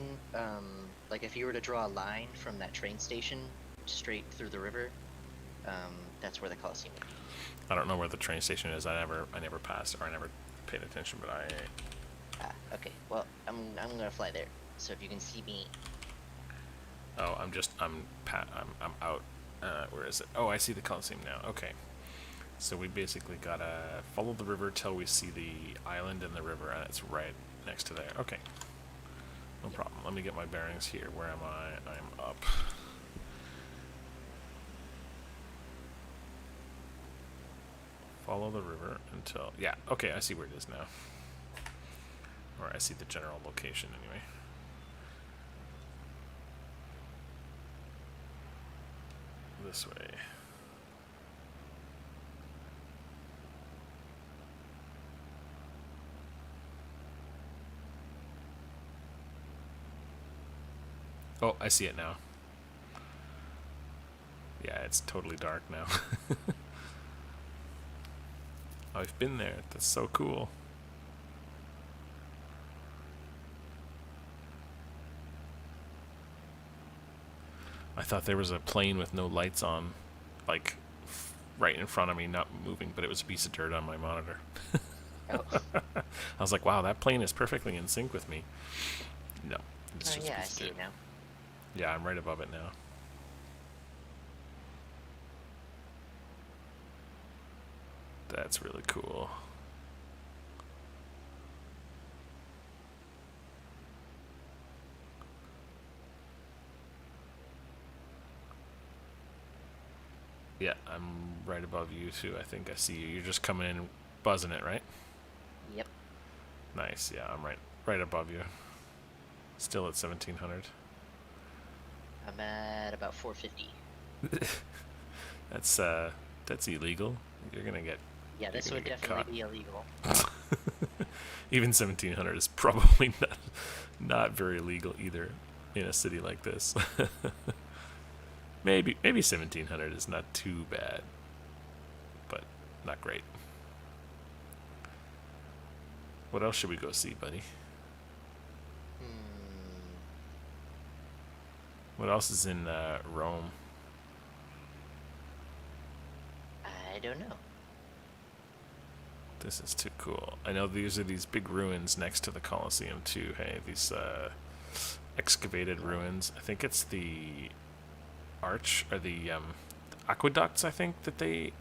like, if you were to draw a line from that train station straight through the river, that's where the Coliseum would be. I don't know where the train station is. I never passed, or I never paid attention, but Ah, okay. Well, I'm gonna fly there. So if you can see me, I'm out. Where is it? Oh, I see the Coliseum now. Okay. So we basically gotta follow the river till we see the island and the river, and it's right next to there. Okay. No problem. Let me get my bearings here. Where am I? I'm up. Follow the river until... Yeah, okay, I see where it is now. Or I see the general location anyway. This way. Oh, I see it now. Yeah, it's totally dark now. I've been there. That's so cool. I thought there was a plane with no lights on, like, right in front of me, not moving, but it was a piece of dirt on my monitor. Oh. I was like, wow, that plane is perfectly in sync with me. No, it's just a Yeah, I piece of see dirt. it now. Yeah, I'm right above it now. That's really cool. Yeah, I'm right above you too. I think I see you. You're just coming in, buzzing it, right? Yep. Nice. Yeah, I'm right above you. Still at 1700. I'm at about 450. That's illegal. You're gonna get... Yeah, you're this gonna would get definitely be illegal. Even 1700 is probably not very legal either in a city like this. maybe 1700 is not too bad, but not great. What else should we go see, buddy? What else is in Rome? I don't know. This is too cool. I know these are these big ruins next to the Colosseum too. Hey, these excavated ruins. I think it's the arch or the aqueducts. I think that they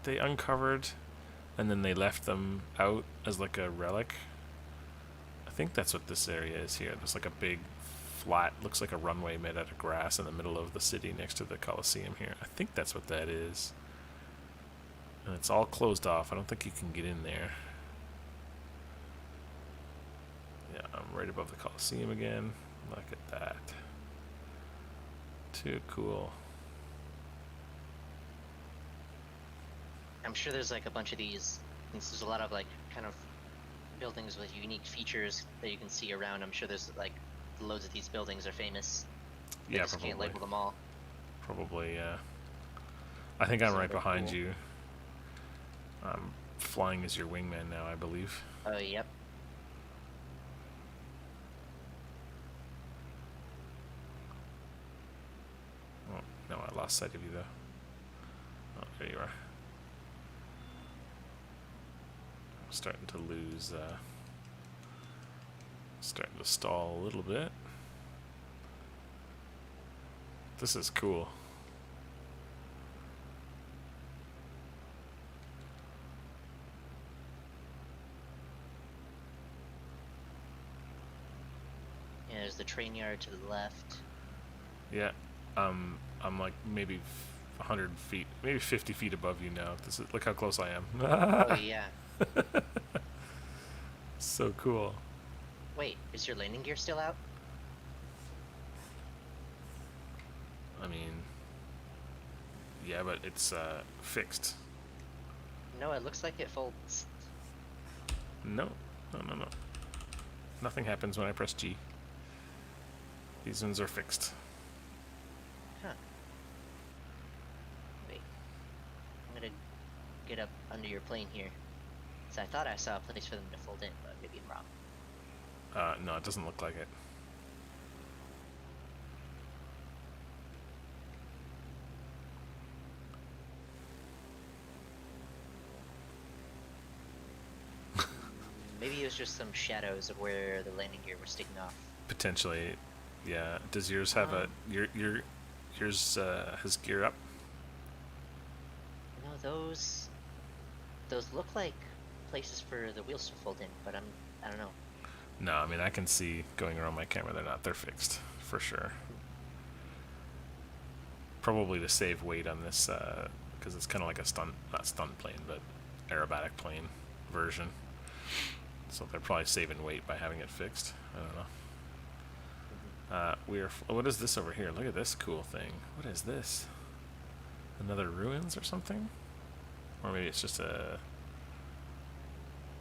uncovered, and then they left them out as like a relic. I think that's what this area is here. There's like a big flat, looks like a runway made out of grass in the middle of the city next to the Colosseum here. I think that's what that is. And it's all closed off. I don't think you can get in there. Yeah, I'm right above the Colosseum again. Look at that. Too cool. I'm sure there's like a bunch of these. There's a lot of like kind of buildings with unique features that you can see around. I'm sure there's like loads of these buildings are famous. They Yeah, just probably. can't label them all. Probably, yeah. I think I'm So right they're behind cool. you. I'm flying as your wingman now, I believe. Oh, yep. Oh, no, I lost sight of you, though. Oh, there you are. I'm starting to lose, starting to stall a little bit. This is cool. Yeah, there's the train yard to the left. Yeah, I'm like maybe 100 feet, maybe 50 feet above you now. This is, look how close I am. Oh, yeah. So cool. Wait, is your landing gear still out? I mean, yeah, but it's fixed. No, it looks like it folds. No. Nothing happens when I press G. These ones are fixed. Huh. Wait. I'm gonna get up under your plane here. So I thought I saw a place for them to fold in, but maybe I'm wrong. No, it doesn't look like it. Maybe it was just some shadows of where the landing gear was sticking off. Potentially, yeah. Does yours have a yours has gear up? No, those look like places for the wheels to fold in, but I don't know. No, I mean, I can see going around my camera. They're not. They're fixed, for sure. Probably to save weight on this, because it's kind of like a not stunt plane, but aerobatic plane version. So they're probably saving weight by having it fixed. I don't know. What is this over here? Look at this cool thing. What is this? Another ruins or something? Or maybe it's just a...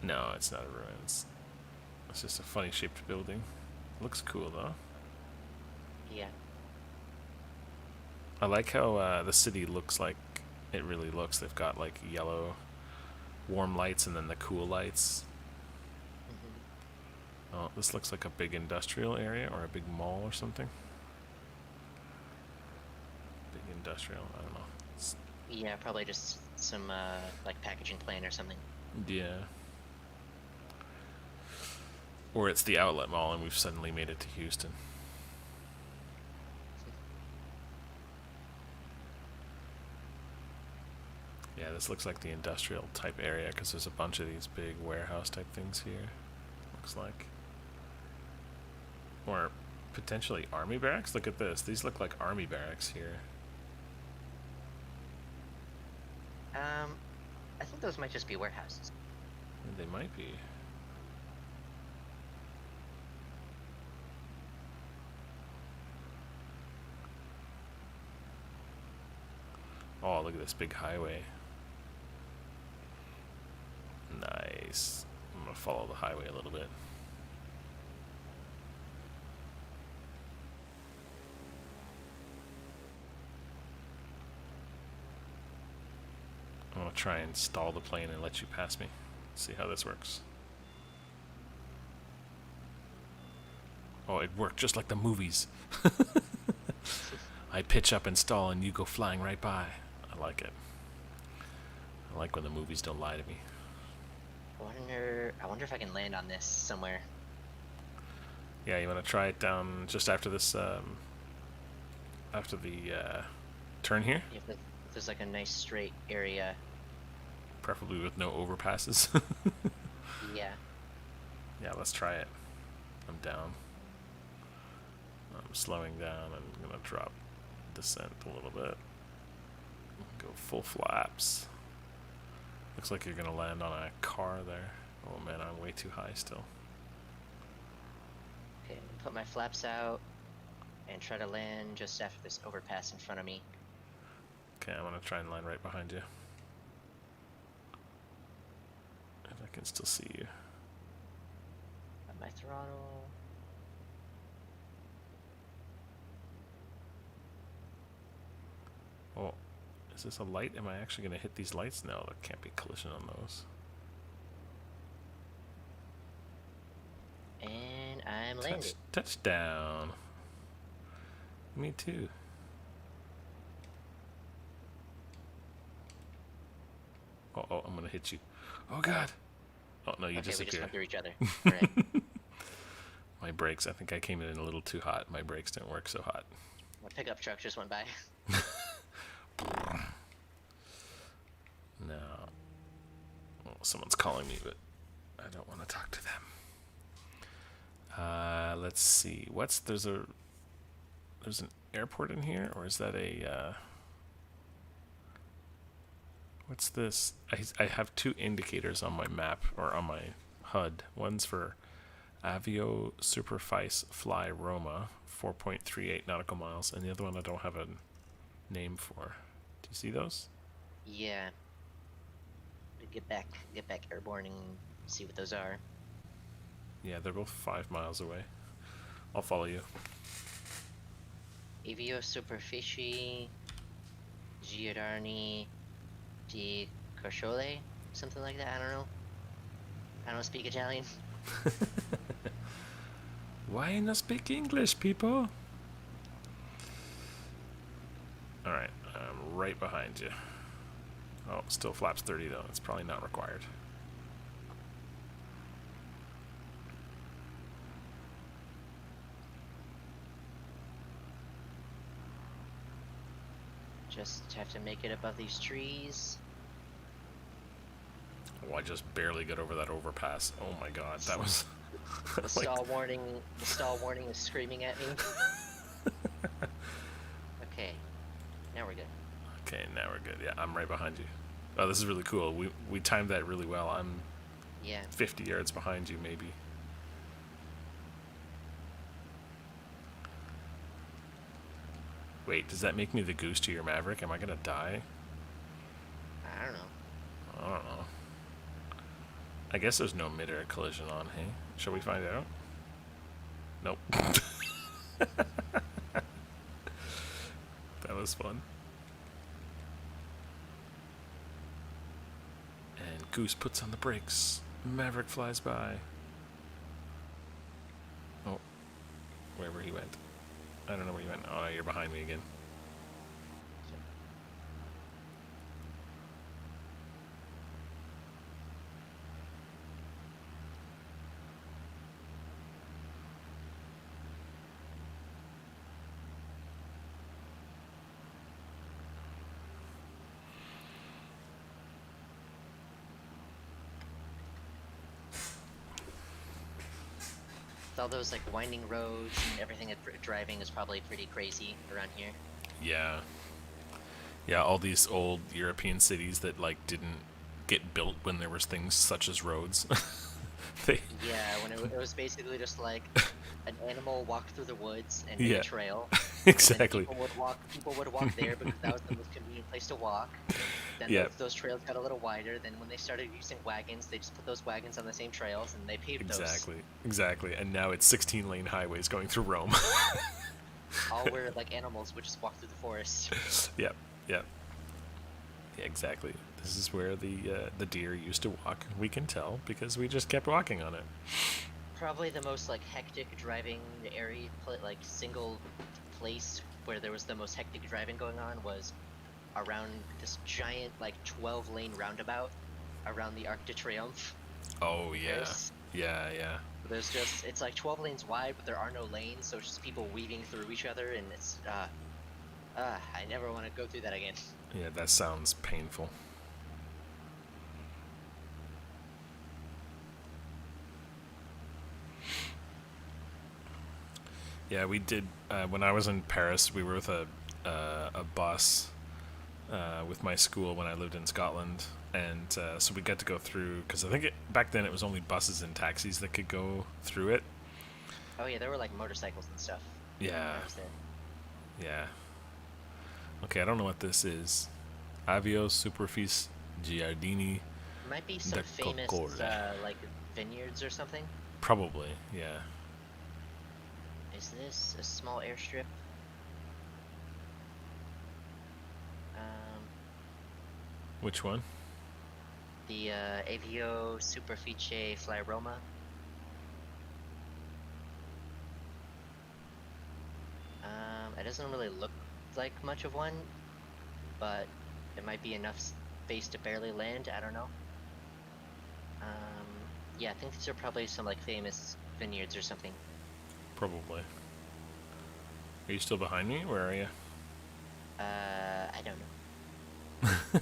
No, it's not a ruins. It's just a funny shaped building. Looks cool though. Yeah. I like how the city looks like it really looks. They've got like yellow warm lights and then the cool lights. Oh, this looks like a big industrial area or a big mall or something. Big industrial, I don't know. Yeah, probably just some like packaging plant or something. Yeah. Or it's the outlet mall and we've suddenly made it to Houston. Yeah, this looks like the industrial type area because there's a bunch of these big warehouse type things here. Looks like. Or potentially army barracks? Look at this. These look like army barracks here. I think those might just be warehouses. They might be. Oh, look at this big highway. Nice. I'm gonna follow the highway a little bit. I'm gonna try and stall the plane and let you pass me. See how this works. Oh, it worked just like the movies. I pitch up and stall and you go flying right by. I like it. I like when the movies don't lie to me. I wonder if I can land on this somewhere. Yeah, you want to try it down just after this, after the turn here? If there's like a nice straight area. Preferably with no overpasses. Yeah. Yeah, let's try it. I'm down. I'm slowing down. I'm going to drop descent a little bit. Go full flaps. Looks like you're going to land on a car there. Oh man, I'm way too high still. Okay, put my flaps out and try to land just after this overpass in front of me. Okay, I'm going to try and land right behind you. If I can still see you. Got my throttle. Oh, is this a light? Am I actually going to hit these lights? No, there can't be collision on those. And I'm landed. Touchdown. Me too. Oh, I'm going to hit you. Oh, God. Oh, no, you Okay, we just disappeared. went through each other. Right. My brakes, I think I came in a little too hot. My brakes didn't work so hot. My pickup truck just went by. No. Oh, someone's calling me, but I don't want to talk to them. Let's see. There's an airport in here, or is that a, what's this? I have two indicators on my map, or on my HUD. One's for Avio Superfice Fly Roma, 4.38 nautical miles, and the other one I don't have a name for. Do you see those? Yeah. Get back airborne and see what those are. Yeah, they're both 5 miles away. I'll follow you. Avio Superfici Giordani di Cosciole? Something like that, I don't know. I don't speak Italian. Why not speak English, people? Alright, I'm right behind you. Oh, still flaps 30 though. It's probably not required. Just have to make it above these trees. Oh, I just barely got over that overpass. Oh my god, that was The Like, stall warning. The stall warning is screaming at me. Okay, now we're good. okay, now we're good. Yeah, I'm right behind you. Oh, this is really cool. We timed that really well. I'm Yeah. 50 yards behind you, maybe. Wait, does that make me the goose to your Maverick? Am I gonna die? I don't know. I don't know. I guess there's no mid-air collision on, hey? Shall we find out? Nope. That was fun. And Goose puts on the brakes. Maverick flies by. Oh, wherever he went. I don't know where you went. Oh, you're behind me again. With all those like winding roads and everything, driving is probably pretty crazy around here. Yeah. Yeah, all these old European cities that like didn't get built when there was things such as roads. They Yeah, when it was basically just like an animal walked through the woods and made Yeah. a trail. Exactly. And then people would walk there because that was the most convenient place to walk. Then Yeah. those trails got a little wider. Then when they started using wagons, they just put those wagons on the same trails and they paved Exactly. And now it's 16-lane highways going through Rome. those. All where like animals would just walk through the forest. Yep. Yeah, exactly. This is where the deer used to walk. We can tell because we just kept walking on it. Probably the most like hectic driving area, like single place where there was the most hectic driving going on was around this giant like 12-lane roundabout around the Arc de Triomphe. Oh yeah. Paris. Yeah. It's like 12 lanes wide, but there are no lanes, so it's just people weaving through each other, and it's I never want to go through that again. Yeah, that sounds painful. Yeah, we did. When I was in Paris, we were with a bus with my school when I lived in Scotland, and so we got to go through because I think back then it was only buses and taxis that could go through it. Oh yeah, there were like motorcycles and stuff. Yeah, I was there. yeah. Okay, I don't know what this is. Avio Superficie Giardini. Might be some The famous Cocore. like vineyards or something. Probably, yeah. Is this a small airstrip? Which one? The Avio Superficie Fly Roma. It doesn't really look like much of one, but it might be enough space to barely land. I don't know. Yeah, I think these are probably some like famous vineyards or something. Probably. Are you still behind me? Where are you? I don't know.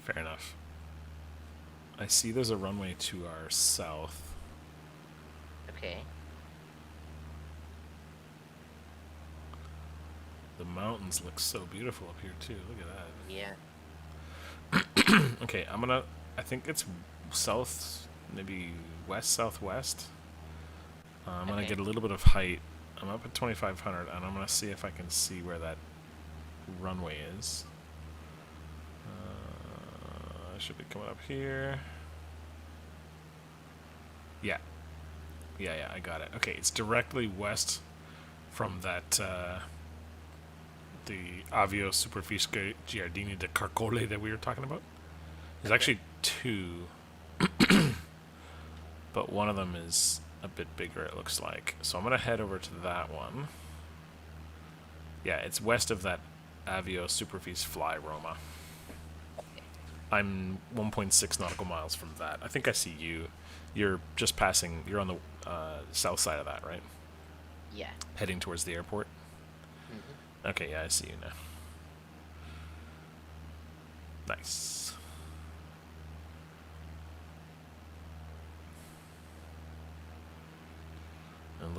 Fair enough. I see there's a runway to our south. Okay. The mountains look so beautiful up here too. Look at Yeah. that. Okay, I think it's south, maybe west southwest. I'm gonna Okay. get a little bit of height. I'm up at 2,500, and I'm gonna see if I can see where that runway is. I should be coming up here. Yeah. I got it. Okay, it's directly west from that, the Avio Superficie Giardini de Carcole that we were talking about. There's actually two, but one of them is a bit bigger, it looks like. So I'm going to head over to that one. Yeah, it's west of that Avio Superficie Fly Roma. I'm 1.6 nautical miles from that. I think I see you. You're just passing. You're on the south side of that, right? Yeah. Heading towards the airport. Mm-hmm. Okay, yeah, I see you now. Nice.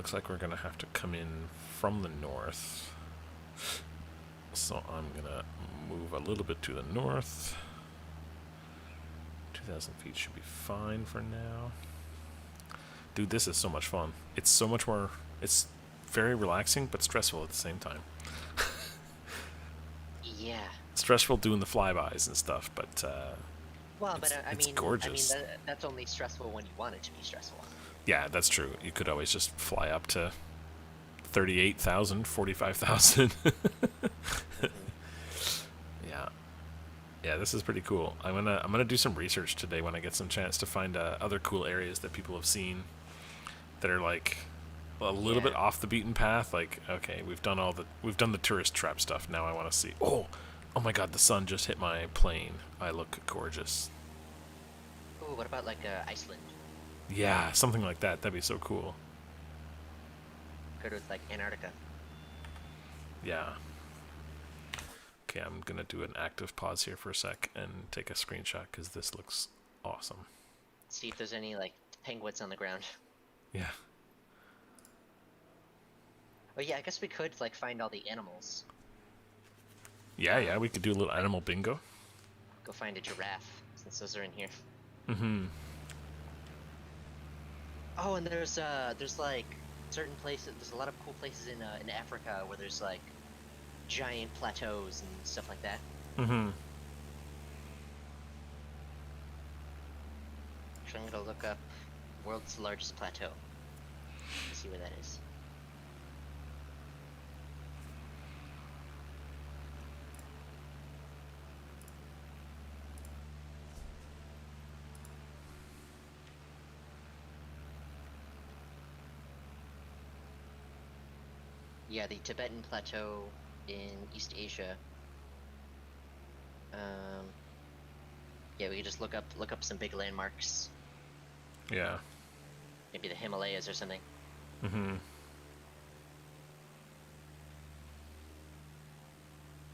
looks like we're gonna have to come in from the north. So I'm gonna move a little bit to the north. 2,000 feet should be fine for now. Dude, this is so much fun. It's so much more... It's very relaxing, but stressful at the same time. Yeah. Stressful doing the flybys and stuff, but... Well, but it's gorgeous. I mean, that's only stressful when you want it to be stressful. Yeah, that's true. You could always just fly up to 38,000, 45,000. Yeah. Yeah, this is pretty cool. I'm gonna do some research today when I get some chance to find other cool areas that people have seen that are like a little bit off the beaten path. Like, okay, we've done the tourist trap stuff. Now I want to see. Oh my God, the sun just hit my plane. I look gorgeous. Ooh, what about like Iceland? Yeah, something like that. That'd be so cool. Good with like Antarctica. Yeah. Okay, I'm gonna do an active pause here for a sec and take a screenshot because this looks awesome. See if there's any like penguins on the ground. Yeah. Oh yeah, I guess we could like find all the animals. Yeah, we could do a little animal bingo. Go find a giraffe since those are in here. Mm-hmm. Oh, and there's like certain places. There's a lot of cool places in Africa where there's like giant plateaus and stuff like that. Mm-hmm. So I'm gonna look up world's largest plateau to see where that is. Yeah, the Tibetan Plateau in East Asia. Yeah, we could just look up some big landmarks. Yeah. Maybe the Himalayas or something. Mm-hmm.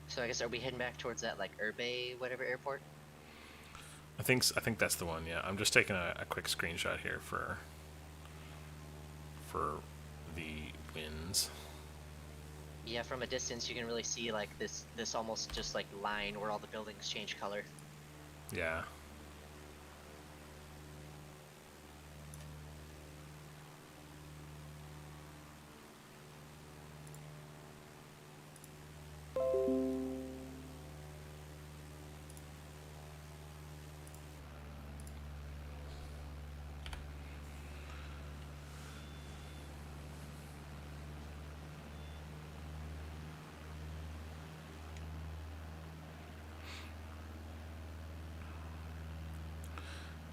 So I guess, are we heading back towards that like Ürbe whatever airport? I think that's the one. Yeah, I'm just taking a quick screenshot here for the winds. Yeah, from a distance you can really see like this almost just like line where all the buildings change color. Yeah.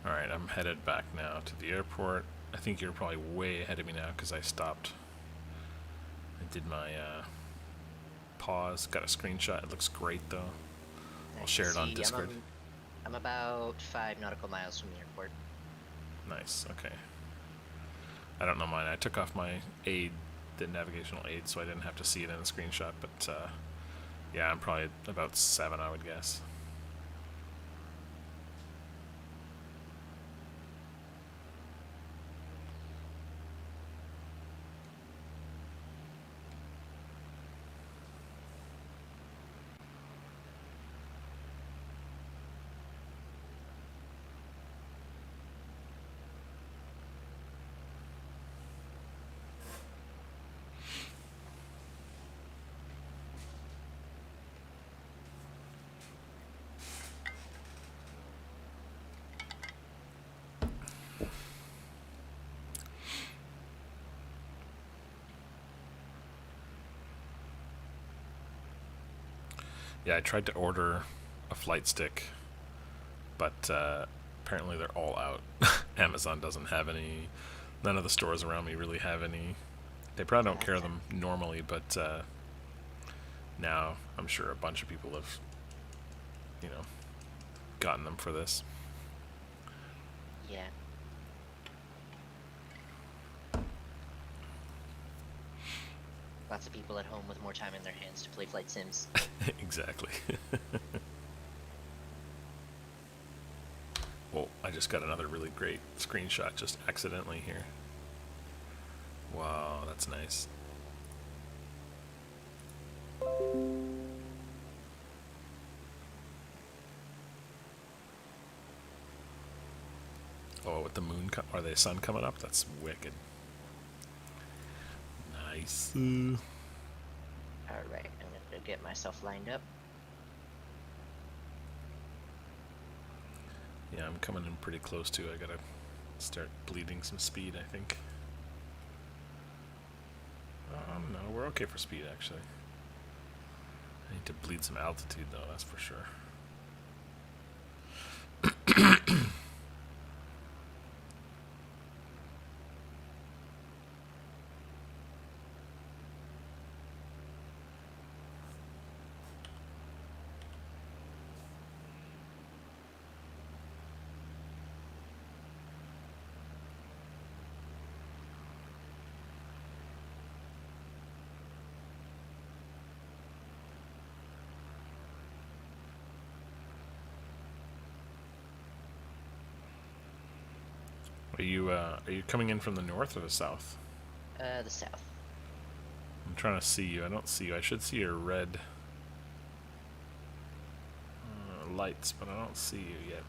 Alright, I'm headed back now to the airport. I think you're probably way ahead of me now because I stopped. I did my pause, got a screenshot. It looks great though. I'll share it on Discord. I'm about 5 nautical miles from the airport. Nice, okay. I don't know mine. I took off my aid, the navigational aid, so I didn't have to see it in the screenshot, but yeah, I'm probably about 7, I would guess. Yeah, I tried to order a flight stick, but apparently they're all out. Amazon doesn't have any. None of the stores around me really have any. They probably don't carry them normally, but now I'm sure a bunch of people have, gotten them for this. Yeah. Lots of people at home with more time in their hands to play flight sims. Exactly. Oh, I just got another really great screenshot just accidentally here. Wow, that's nice. Oh, with the moon or the sun coming up, that's wicked. Nice. Alright, I'm gonna get myself lined up. Yeah, I'm coming in pretty close too. I gotta start bleeding some speed, I think. No, we're okay for speed, actually. I need to bleed some altitude, though, that's for sure. Are you coming in from the north or the south? The south. I'm trying to see you. I don't see you. I should see your red lights, but I don't see you yet.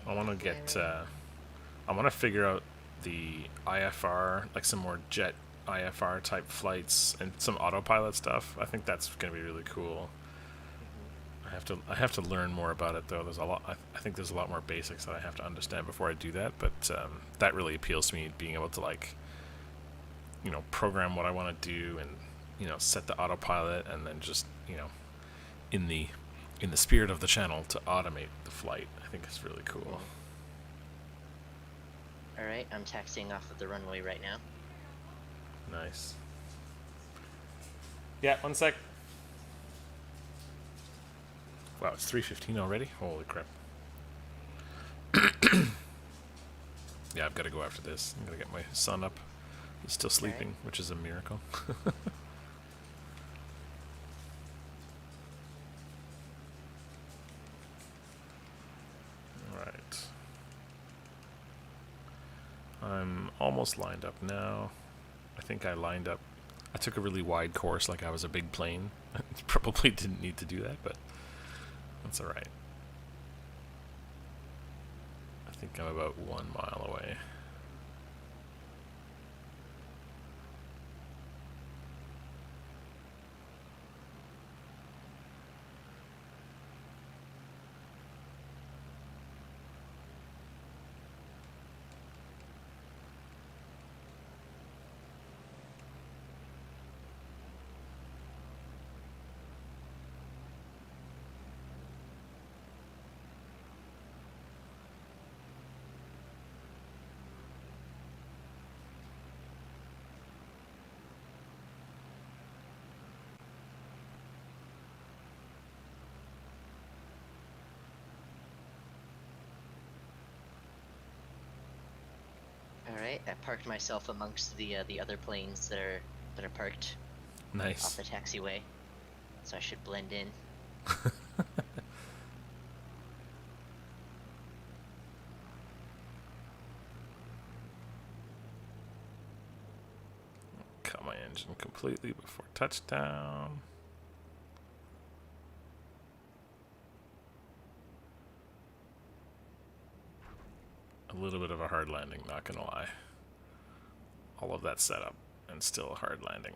I want to get. I want to figure out the IFR, like some more jet IFR type flights and some autopilot stuff. I think that's going to be really cool. I have to learn more about it though. There's a lot. I think there's a lot more basics that I have to understand before I do that. But that really appeals to me, being able to program what I want to do and set the autopilot, and then just in the spirit of the channel, to automate the flight. I think it's really cool. Alright, I'm taxiing off of the runway right now. Nice. Yeah, 1 sec. Wow, it's 3:15 already? Holy crap. Yeah, I've got to go after this. I'm going to get my son up. He's still sleeping, which is a miracle. Alright. I'm almost lined up now. I think I lined up. I took a really wide course like I was a big plane. Probably didn't need to do that, but that's alright. I think I'm about 1 mile away. Alright, I parked myself amongst the other planes that are parked off Nice. the taxiway, so I should blend in. Cut my engine completely before touchdown. A little bit of a hard landing, not gonna lie. All of that setup and still a hard landing.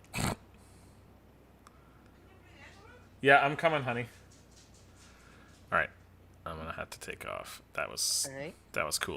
Yeah, I'm coming, honey. Alright. I'm gonna have to take off. That was Alright. cool.